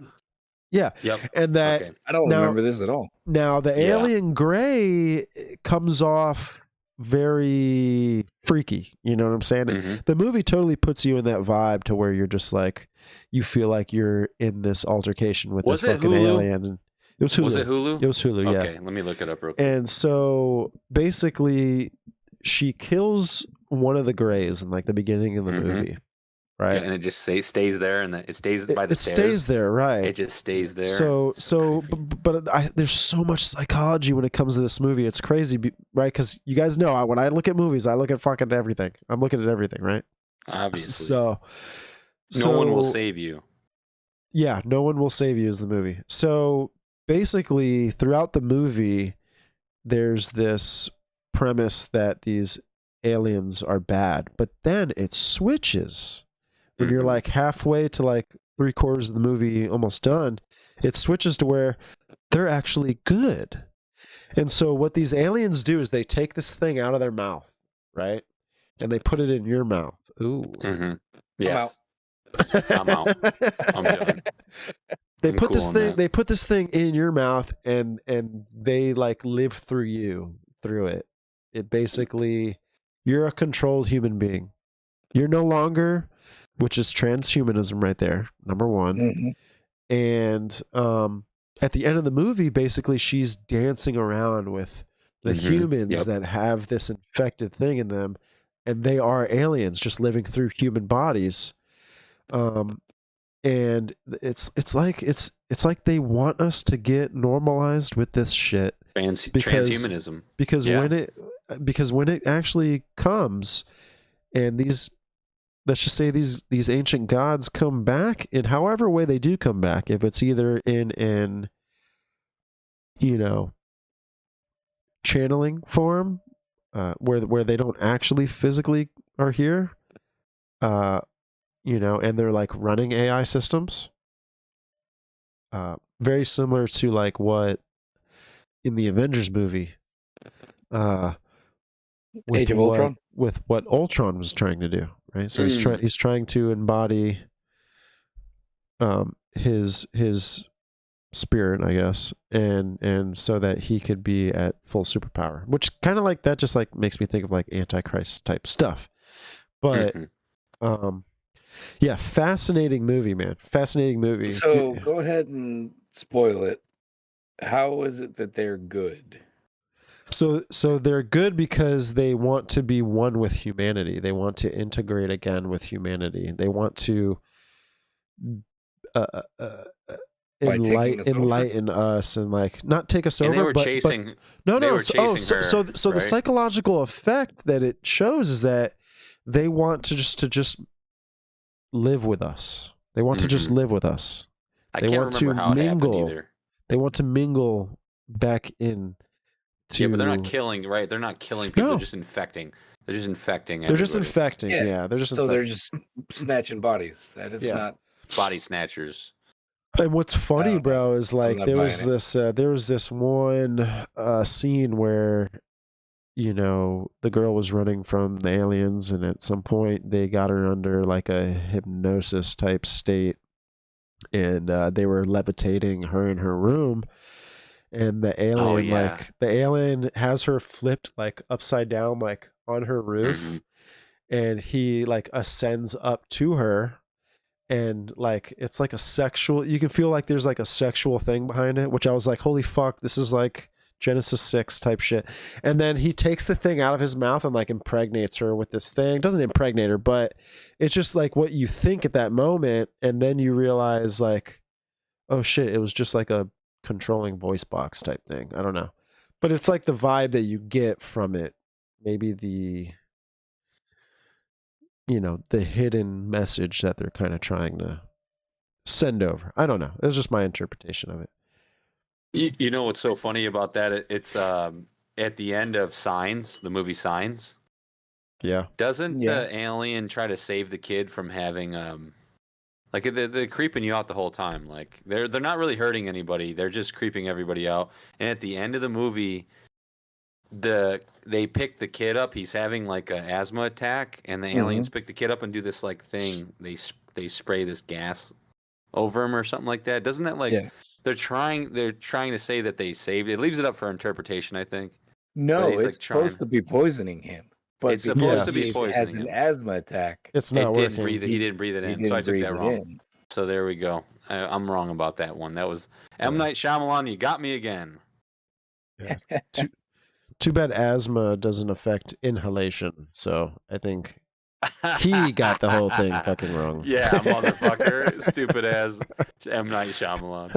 and that I don't remember this at all. Now the alien gray comes off very freaky, you know what I'm saying? Mm-hmm. The movie totally puts you in that vibe to where you're just like, you feel like you're in this altercation with this fucking alien. And it was Hulu. Was it Hulu? It was Hulu, yeah. Okay, let me look it up real quick. And so basically she kills one of the grays in like the beginning of the movie. Right. Yeah, and it just stays there, and it stays by the stairs. It stays there, right? It just stays there. But there's so much psychology when it comes to this movie. It's crazy, right? Because you guys know, when I look at movies, I look at fucking everything. I'm looking at everything, right? Obviously. So no one will save you. Yeah, no one will save you is the movie. So basically, throughout the movie, there's this premise that these aliens are bad, but then it switches. When you're like halfway to like 3/4 of the movie almost done, it switches to where they're actually good. And so what these aliens do is they take this thing out of their mouth, right? And they put it in your mouth. Ooh. Mm-hmm. Yes. I'm out. I'm done. They put this thing in your mouth, and they like live through it. It basically, you're a controlled human being. You're no longer, which is transhumanism right there, number one. Mm-hmm. And at the end of the movie, basically, she's dancing around with the humans that have this infected thing in them, and they are aliens just living through human bodies. And it's like they want us to get normalized with this shit. Transhumanism. Because when it actually comes, and let's just say these ancient gods come back in however way they do come back, if it's either in channeling form, where they don't actually physically are here, and they're like running AI systems, very similar to like what in the Avengers movie, Age of Ultron, with what Ultron was trying to do, right? So he's trying to embody his spirit, I guess, and so that he could be at full superpower, which kind of like that just like makes me think of like Antichrist type stuff. But yeah, fascinating movie, man. Fascinating movie. So go ahead and spoil it. How is it that they're good? So they're good because they want to be one with humanity. They want to integrate again with humanity. They want to enlighten us and like not take us over. They were chasing. No. They were chasing her, so the psychological effect that it shows is that they want to just live with us. They want to just live with us. I They can't want remember to how it happened mingle. either. They want to mingle back in. Yeah, but they're not killing, right? They're not killing people. No. They're just infecting. They're just infecting. They're just everybody. infecting. Yeah, they're just. So they're just snatching bodies. That is not body snatchers. And what's funny, bro, is like not there was buying this one scene where, you know, the girl was running from the aliens, and at some point they got her under like a hypnosis type state, and they were levitating her in her room, and the alien like the alien has her flipped like upside down like on her roof, and he like ascends up to her. And like it's like a sexual, you can feel like there's like a sexual thing behind it, which I was like, holy fuck, this is like Genesis 6 type shit. And then he takes the thing out of his mouth and like impregnates her with this thing. Doesn't impregnate her, but it's just like what you think at that moment, and then you realize like, oh shit, it was just like a controlling voice box type thing. I don't know, but it's like the vibe that you get from it. Maybe the, you know, the hidden message that they're kind of trying to send over. I don't know. It's just my interpretation of it. You know what's so funny about that? It's at the end of Signs, the movie Signs. Yeah. Doesn't the alien try to save the kid from having like they're creeping you out the whole time? Like they're not really hurting anybody. They're just creeping everybody out. And at the end of the movie, they pick the kid up. He's having like an asthma attack, and the aliens pick the kid up and do this like thing. They spray this gas over him or something like that. Doesn't that like they're trying to say that they saved it? It leaves it up for interpretation, I think. No, it's like supposed to be poisoning him. But it's supposed to be poisoning has him. an asthma attack. It's not working. He didn't breathe it in, so I took that wrong. So there we go. I'm wrong about that one. That was M. Night Shyamalan. You got me again. Yeah. Too bad asthma doesn't affect inhalation. So I think he got the whole thing fucking wrong. Yeah, motherfucker. Stupid ass M. Night Shyamalan.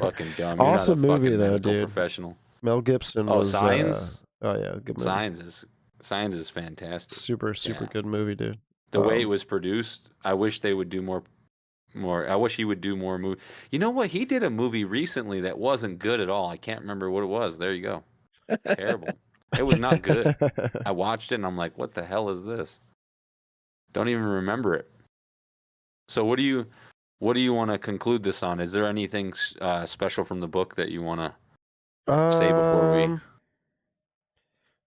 Fucking dumb. You're awesome not a movie though, dude. Professional. Mel Gibson was Signs. Oh yeah, good movie. Signs is fantastic. Super good movie, dude. The way it was produced, I wish they would do more. I wish he would do more movie. You know what? He did a movie recently that wasn't good at all. I can't remember what it was. There you go. Terrible. It was not good. I watched it and I'm like, what the hell is this? Don't even remember it. So what do you want to conclude this on? Is there anything special from the book that you want to say before we?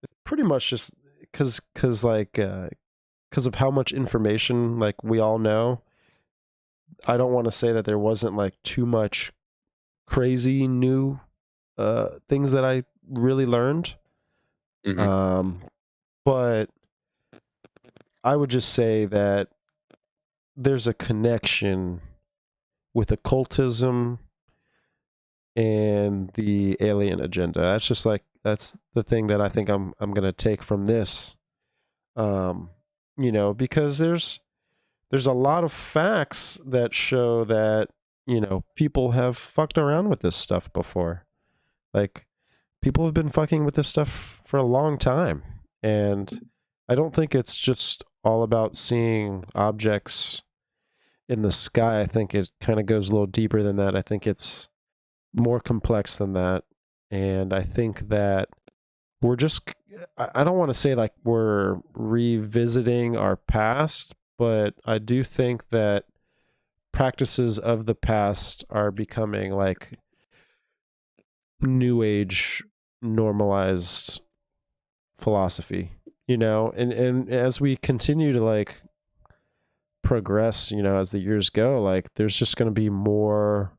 It's pretty much just because of how much information like we all know. I don't want to say that there wasn't like too much crazy new things that I really learned. But I would just say that there's a connection with occultism and the alien agenda. That's just like, that's the thing that I think I'm going to take from this. You know, because there's a lot of facts that show that, you know, people have fucked around with this stuff before. Like, people have been fucking with this stuff for a long time. And I don't think it's just all about seeing objects in the sky. I think it kind of goes a little deeper than that. I think it's more complex than that. And I think that we're just, I don't want to say like we're revisiting our past, but I do think that practices of the past are becoming like new age normalized philosophy, you know, and as we continue to like progress, you know, as the years go, like there's just going to be more,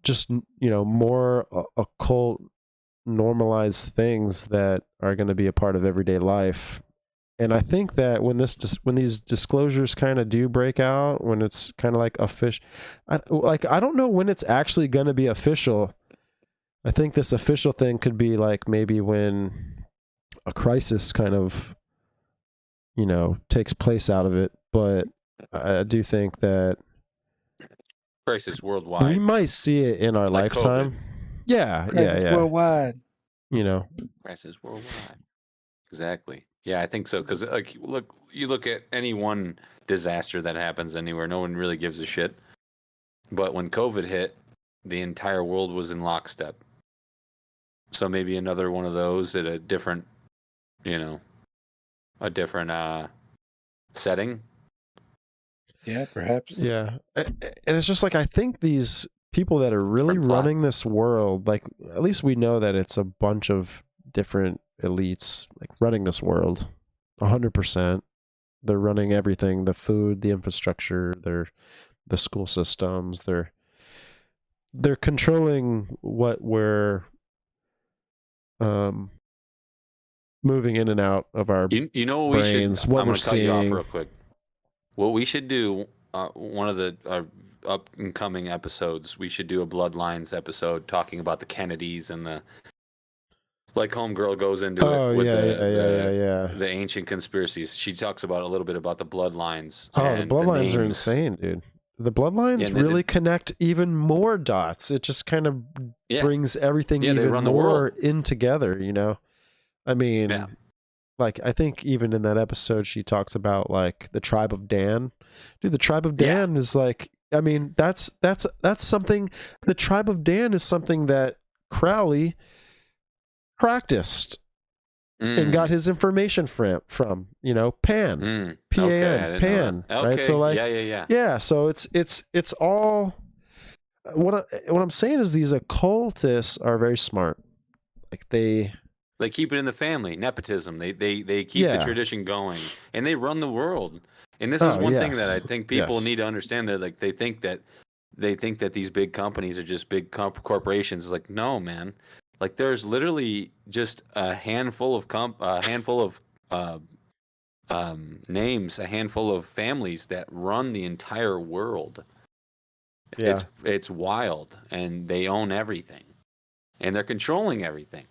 just, you know, more occult normalized things that are going to be a part of everyday life. And I think that when these disclosures kind of do break out, when it's kind of like official, I don't know when it's actually going to be official. I think this official thing could be like maybe when a crisis kind of, you know, takes place out of it. But I do think that crisis worldwide, we might see it in our like lifetime. COVID. Yeah, crisis worldwide. You know, crisis worldwide. Exactly. Yeah, I think so. Because like, you look at any one disaster that happens anywhere, no one really gives a shit. But when COVID hit, the entire world was in lockstep. So maybe another one of those at a different, you know, a different setting. Yeah, perhaps. Yeah. And it's just like, I think these people that are really running this world, like, at least we know that it's a bunch of different elites like running this world 100%. They're running everything, the food, the infrastructure, the school systems, they're controlling what we're moving in and out of our you know what brains, we should, what I'm we're going to cut you off seeing. real quick. What we should do, one of the up and coming episodes, we should do a Bloodlines episode talking about the Kennedys and the, like, Homegirl goes into it with the ancient conspiracies. She talks about a little bit about the bloodlines. Oh, and the bloodlines the are insane, dude. The bloodlines really connect even more dots. It just kind of brings everything even more in together, you know? I mean, like, I think even in that episode, she talks about like the tribe of Dan. Dude, the tribe of Dan is like, I mean, that's something. The tribe of Dan is something that Crowley practiced and got his information from, you know, Pan, P-A-N, Pan, right? So like, yeah. So it's all, what I'm saying is these occultists are very smart. Like they keep it in the family, nepotism. They keep the tradition going, and they run the world. And this is one thing that I think people need to understand. They're like, they think that these big companies are just big corporations. It's like, no, man. Like, there's literally just a handful of names, a handful of families that run the entire world. Yeah. It's wild, and they own everything, and they're controlling everything.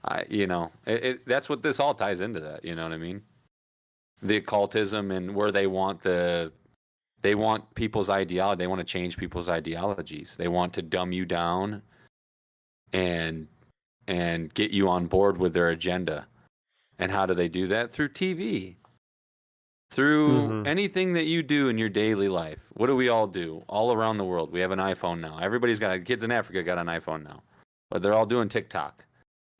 That's what this all ties into. That, you know what I mean? The occultism, and where they want people's ideology. They want to change people's ideologies. They want to dumb you down and get you on board with their agenda. And how do they do that? Through TV. Through anything that you do in your daily life. What do we all do? All around the world. We have an iPhone now. Everybody's got, kids in Africa got an iPhone now. But they're all doing TikTok.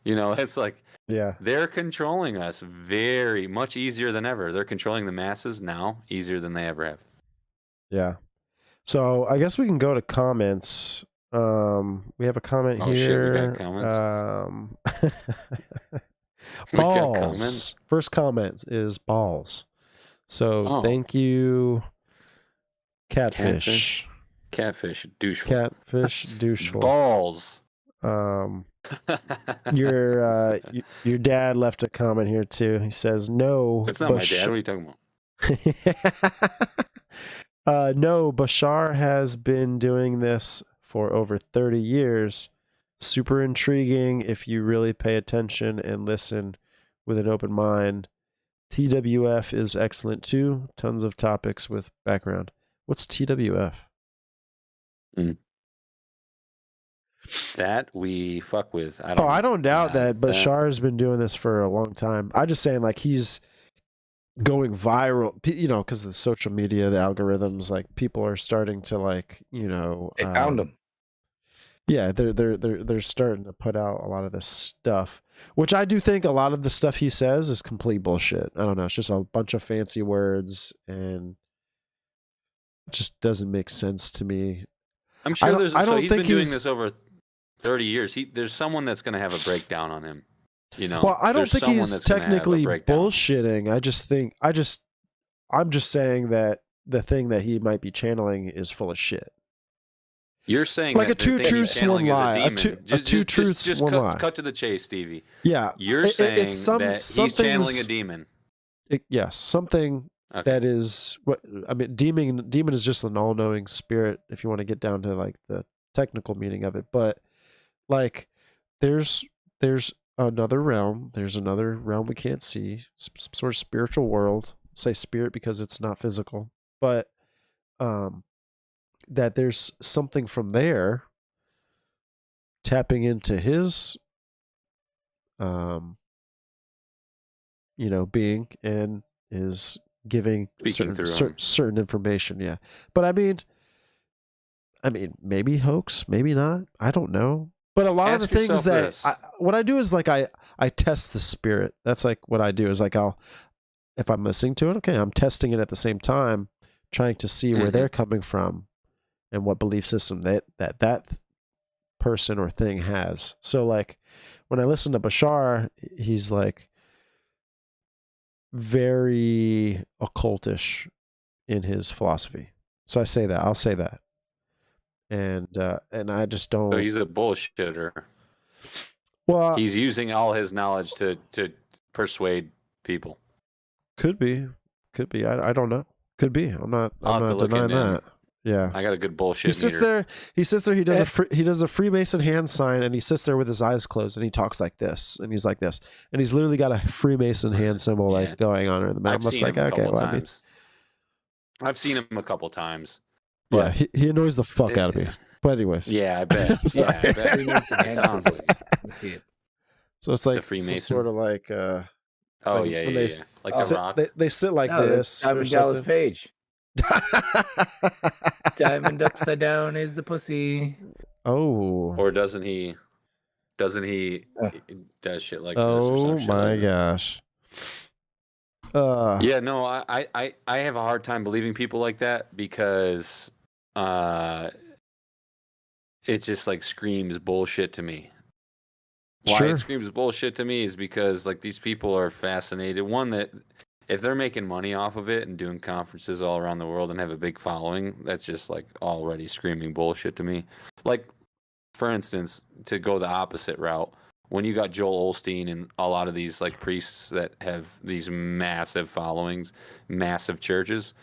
You know, it's like, they're controlling us very much easier than ever. They're controlling the masses now easier than they ever have. Yeah. So I guess we can go to comments. We have a comment here. Shit, we got comments. Balls. First comment is balls. So thank you, Catfish. Catfish, doucheful. Catfish, doucheful. Balls. Your dad left a comment here too. He says, "No, it's not my dad. What are you talking about?" No, Bashar has been doing this for over 30 years. Super intriguing if you really pay attention and listen with an open mind. TWF is excellent too. Tons of topics with background. What's TWF? That we fuck with. I don't doubt that Bashar has been doing this for a long time. I'm just saying, like, he's going viral, you know, because of the social media, the algorithms, like, people are starting to, like, you know, they found him. Yeah, they're starting to put out a lot of this stuff, which I do think a lot of the stuff he says is complete bullshit. I don't know. It's just a bunch of fancy words, and it just doesn't make sense to me. I'm sure he's been doing this over 30 years. There's someone that's going to have a breakdown on him. You know. Well, I don't think he's technically bullshitting. I'm just saying that the thing that he might be channeling is full of shit. You're saying like a two truths, one lie. A two truths, one lie. Cut to the chase, Stevie. Yeah. You're saying that he's channeling a demon. Yes, something that is what I mean. Demon is just an all-knowing spirit. If you want to get down to like the technical meaning of it, but like there's another realm. There's another realm we can't see. Some sort of spiritual world. Say spirit because it's not physical, but that there's something from there tapping into his being, and is giving Speaking through 'em. certain information. Yeah, but I mean, maybe hoax, maybe not. I don't know. But a lot of the Ask things yourself that this. what I do is like I test the spirit. That's like what I do is like if I'm listening to it, okay, I'm testing it at the same time, trying to see where they're coming from and what belief system that person or thing has. So like when I listen to Bashar, he's like very occultish in his philosophy. So I'll say that. And I just don't. So he's a bullshitter. Well, he's using all his knowledge to persuade people. Could be. I don't know. Could be. I'm not denying that. Yeah. I got a good bullshit. He sits there. He does a Freemason hand sign, and he sits there with his eyes closed, and he talks like this, and he's like this, and he's literally got a Freemason hand symbol like going on in the middle. I'm just like, okay, well, I've seen him a couple times. Yeah, he annoys the fuck out of me. But anyways, yeah, I bet. Yeah, I bet. It sounds like see it. So it's like the Freemason, sort of like. Oh like yeah, like the rock. They sit like this. Diamond Dallas Page. Diamond upside down is the pussy. Oh. Or doesn't he? Does shit like this? Oh or some my shit gosh. Yeah, no, I have a hard time believing people like that because it just like screams bullshit to me. Why it screams bullshit to me is because like these people are fascinated. One, that if they're making money off of it and doing conferences all around the world and have a big following, that's just like already screaming bullshit to me. Like, for instance, to go the opposite route, when you got Joel Osteen and a lot of these like priests that have these massive followings, massive churches,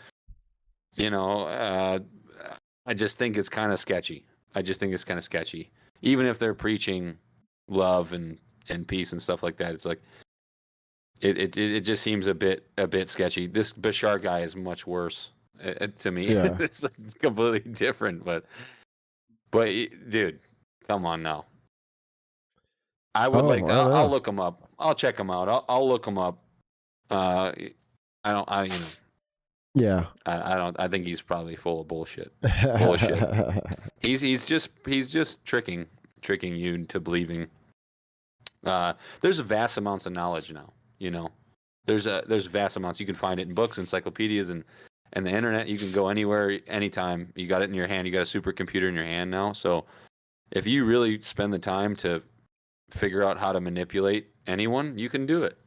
I just think it's kind of sketchy. Even if they're preaching love and peace and stuff like that, it's like it just seems a bit sketchy. This Bashar guy is much worse to me. Yeah. It's completely different, but dude, come on now. I would I'll look him up. I'll check him out. I'll look him up. Yeah. I think he's probably full of bullshit. Full of shit. He's just tricking you into believing. There's vast amounts of knowledge now. There's vast amounts. You can find it in books, encyclopedias, and the internet. You can go anywhere, anytime. You got it in your hand. You got a supercomputer in your hand now. So if you really spend the time to figure out how to manipulate anyone, you can do it.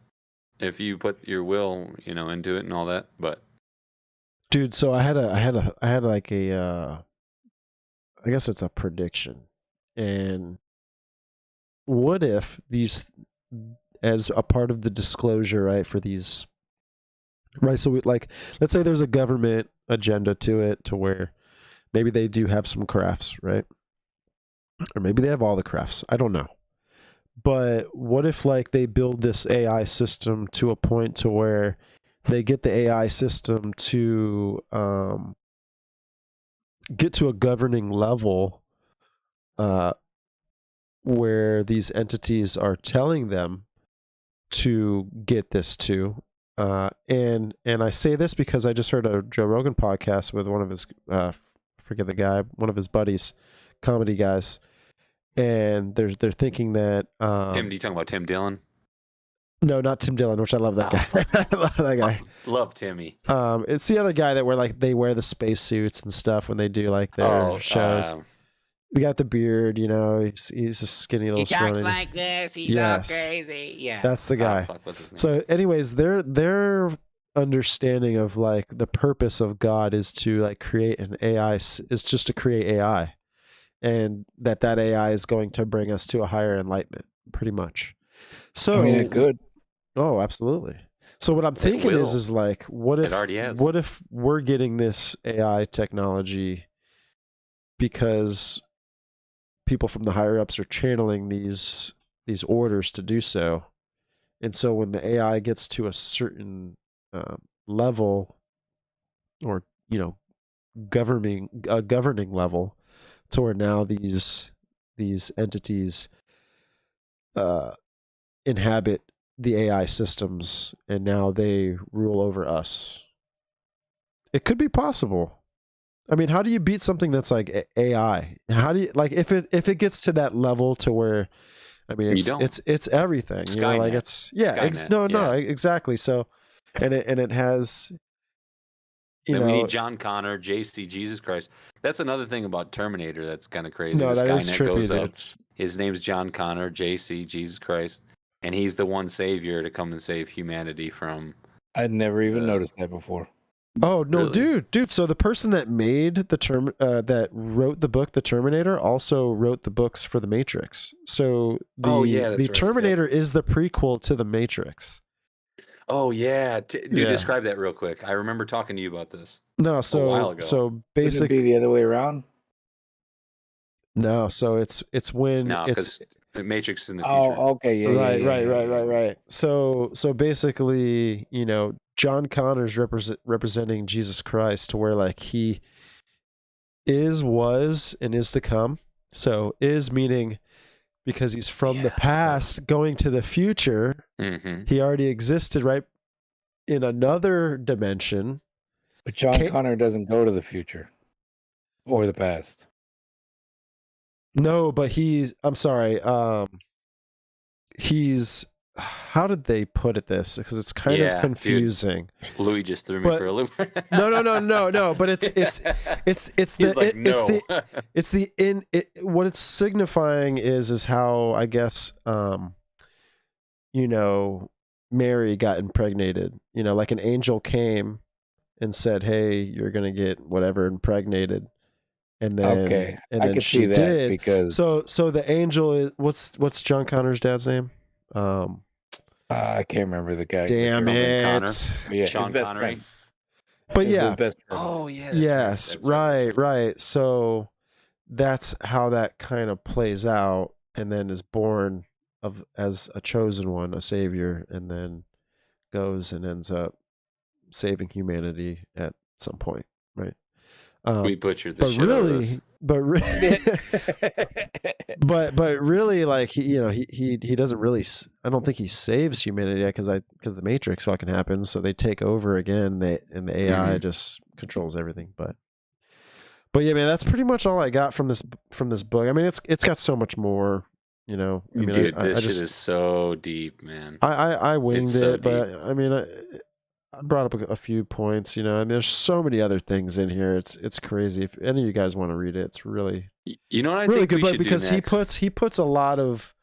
If you put your will, into it and all that. But dude, so I had like a I guess it's a prediction. And what if these, as a part of the disclosure, right, for these, right, so let's say there's a government agenda to it, to where maybe they do have some crafts, right? Or maybe they have all the crafts. I don't know. But what if they build this AI system to a point to where they get the AI system to get to a governing level where these entities are telling them to get this to. And I say this because I just heard a Joe Rogan podcast with one of his, forget the guy, one of his buddies, comedy guys. And they're thinking that Tim, you talking about Tim Dillon? No, not Tim Dillon, which I love that guy. I love that guy. Love Timmy. It's the other guy that they wear the space suits and stuff when they do their shows. He got the beard, he's a skinny little. He talks like this. He's all crazy. Yeah, that's the guy. Fuck, what's his name? So, anyways, their understanding of the purpose of God is to create an AI. Is just to create AI. And that AI is going to bring us to a higher enlightenment, pretty much. So, it could. Oh, absolutely. So what I'm thinking is what if we're getting this AI technology because people from the higher ups are channeling these orders to do so, and so when the AI gets to a certain level, or governing level, to where now these entities inhabit the AI systems and now they rule over us. It could be possible. I mean, how do you beat something that's like AI? How do you, like, if it gets to that level to where, I mean, it's everything. You know, like it's no, exactly. So, and it has. We need John Connor, JC, Jesus Christ. That's another thing about Terminator that's kind of crazy. No, that is trippy, goes up. His name's John Connor, JC, Jesus Christ, and he's the one savior to come and save humanity from. I'd never even noticed that before. Oh no, really? dude! So the person that made the that wrote the book, The Terminator, also wrote the books for The Matrix. So the Terminator is the prequel to The Matrix. Oh yeah, describe that real quick. I remember talking to you about this. No, so a while ago. So basically, would it be the other way around? No, so it's when because the Matrix is in the future. Oh, okay, yeah, right. So basically, you know, John Connor's representing Jesus Christ, to where like he is, was, and is to come. So is meaning because he's from the past going to the future. Mm-hmm. He already existed right in another dimension. But John Connor doesn't go to the future or the past. No, but I'm sorry. He's, how did they put it this? Because it's kind of confusing. Dude. Louis just threw me for a loop. No. But what it's signifying is how, I guess, you know, Mary got impregnated. You know, like an angel came and said, "Hey, you're gonna get whatever impregnated." And then, I could see that did. because so the angel is what's John Connor's dad's name? I can't remember the guy. Damn it, Connor. Yeah, Sean Connery. But yeah, oh yeah, yes, right. So that's how that kind of plays out, and then is born as a chosen one, a savior, and then goes and ends up saving humanity at some point, right? We butchered the shit out of this. But really, like he doesn't really. I don't think he saves humanity because the Matrix fucking happens, so they take over again. And the AI just controls everything. But yeah, man, that's pretty much all I got from this book. I mean, it's got so much more. You know, I mean, dude, this shit is so deep, man. I winged it, but I mean, I brought up a few points, you know, and there's so many other things in here. It's crazy. If any of you guys want to read it, it's really, you know what I really think good. We but because he puts a lot of,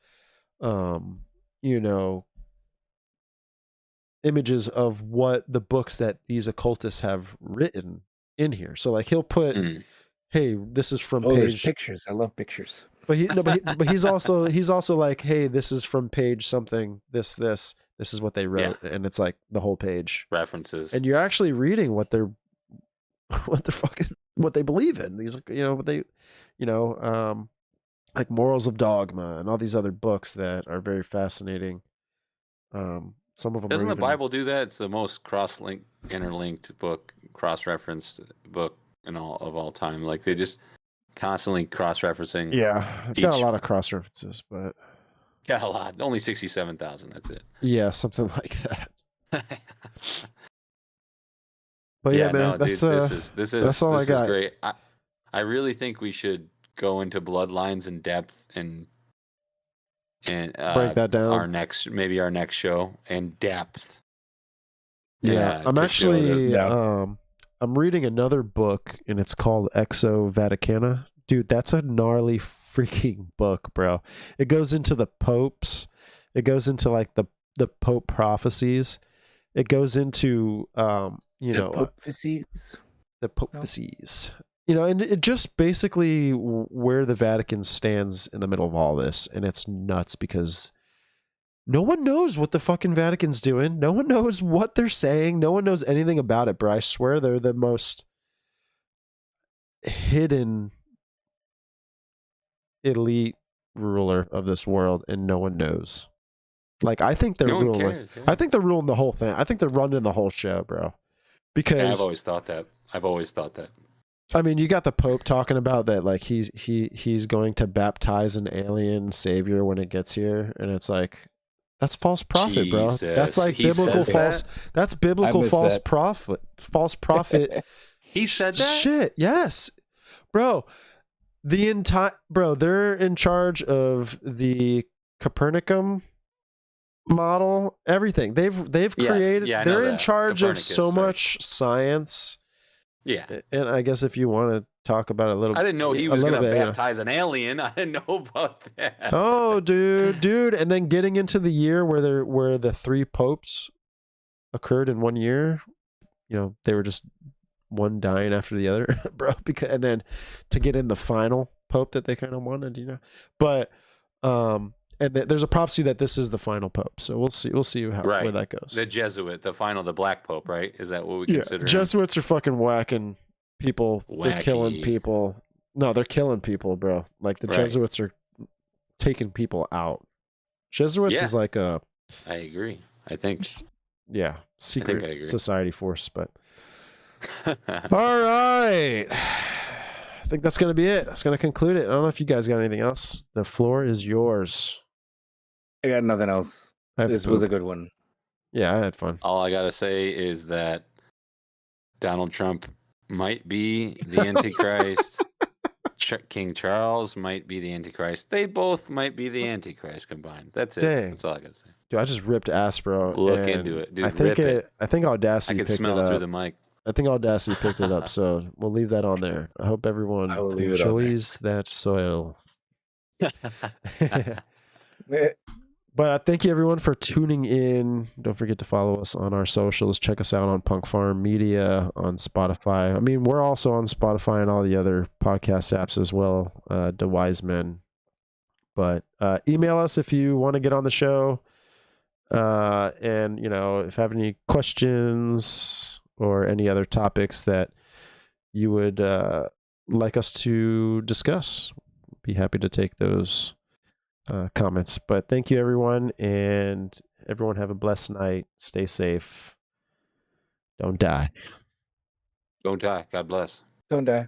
you know, images of what the books that these occultists have written in here. So like he'll put, hey, this is from page pictures. I love pictures. But he's also like, hey, this is from page something. This is what they wrote, and it's like the whole page references, and you're actually reading what they believe in. These, you know, what they, you know, like Morals of Dogma and all these other books that are very fascinating. Some of them doesn't the Bible do that? It's the most interlinked book, cross-referenced book in all time. Like they just constantly cross-referencing. Yeah, got a lot of cross-references, but. Got a lot. Only 67,000. That's it. Yeah, something like that. But yeah, man, this is all I got. Great. I really think we should go into bloodlines in depth and break that down. Our next show in depth. Yeah, I'm actually I'm reading another book and it's called Exo Vaticana. Dude, that's a gnarly freaking book, bro. It goes into the popes. It goes into like the pope prophecies. It goes into the popecies. You know, and it just basically where the Vatican stands in the middle of all this, and it's nuts because no one knows what the fucking Vatican's doing. No one knows what they're saying. No one knows anything about it, bro. I swear they're the most hidden elite ruler of this world, and no one knows. Like, I think they're ruling. I think they're ruling the whole thing. I think they're running the whole show, bro. Because I've always thought that. I mean, you got the Pope talking about that, like he's going to baptize an alien savior when it gets here, and it's like That's false prophet, bro. That's Jesus. like He biblical says false. that? That's biblical missed false that. prophet. False prophet. He said that? Shit. Yes, bro. They're in charge of the Copernicum model, everything. They've Yes. created. Yeah, I know they're in that. charge of Copernicus, so right. much science. Yeah. And I guess if you want to talk about it a little, I didn't know he a was going little to bit, baptize an alien. I didn't know about that. Oh, dude, and then getting into the year where the 3 popes occurred in 1 year. You know, they were just one dying after the other, bro. And then to get in the final pope that they kind of wanted, you know. But and there's a prophecy that this is the final pope, so we'll see where that goes. The Jesuit, the black pope, right? Is that what we consider? Jesuits are fucking whacking people. They're killing Wacky. people. No, they're killing people, bro. Like the Jesuits are taking people out. Jesuits is like a. I agree. I think. Yeah, secret I agree. society force, but. All right. I think that's going to be it. That's going to conclude it. I don't know if you guys got anything else. The floor is yours. I got nothing else. This was a good one. Yeah, I had fun. All I gotta say is that Donald Trump might be the Antichrist. King Charles might be the Antichrist. They both might be the Antichrist combined. That's it. Dang. That's all I gotta say. Dude, I just ripped ass, bro. Look into it, dude. I think rip it. I think Audacity I can picked smell it it through up. the mic. I think Audacity picked it up, so we'll leave that on there. I hope everyone enjoys that soil. But thank you everyone for tuning in. Don't forget to follow us on our socials. Check us out on Punk Farm Media on Spotify. I mean, we're also on Spotify and all the other podcast apps as well. DuhWhysMen. But email us if you want to get on the show. And you know, if you have any questions or any other topics that you would like us to discuss, be happy to take those comments. But thank you everyone, and everyone have a blessed night. Stay safe. Don't die. Don't die. God bless. Don't die.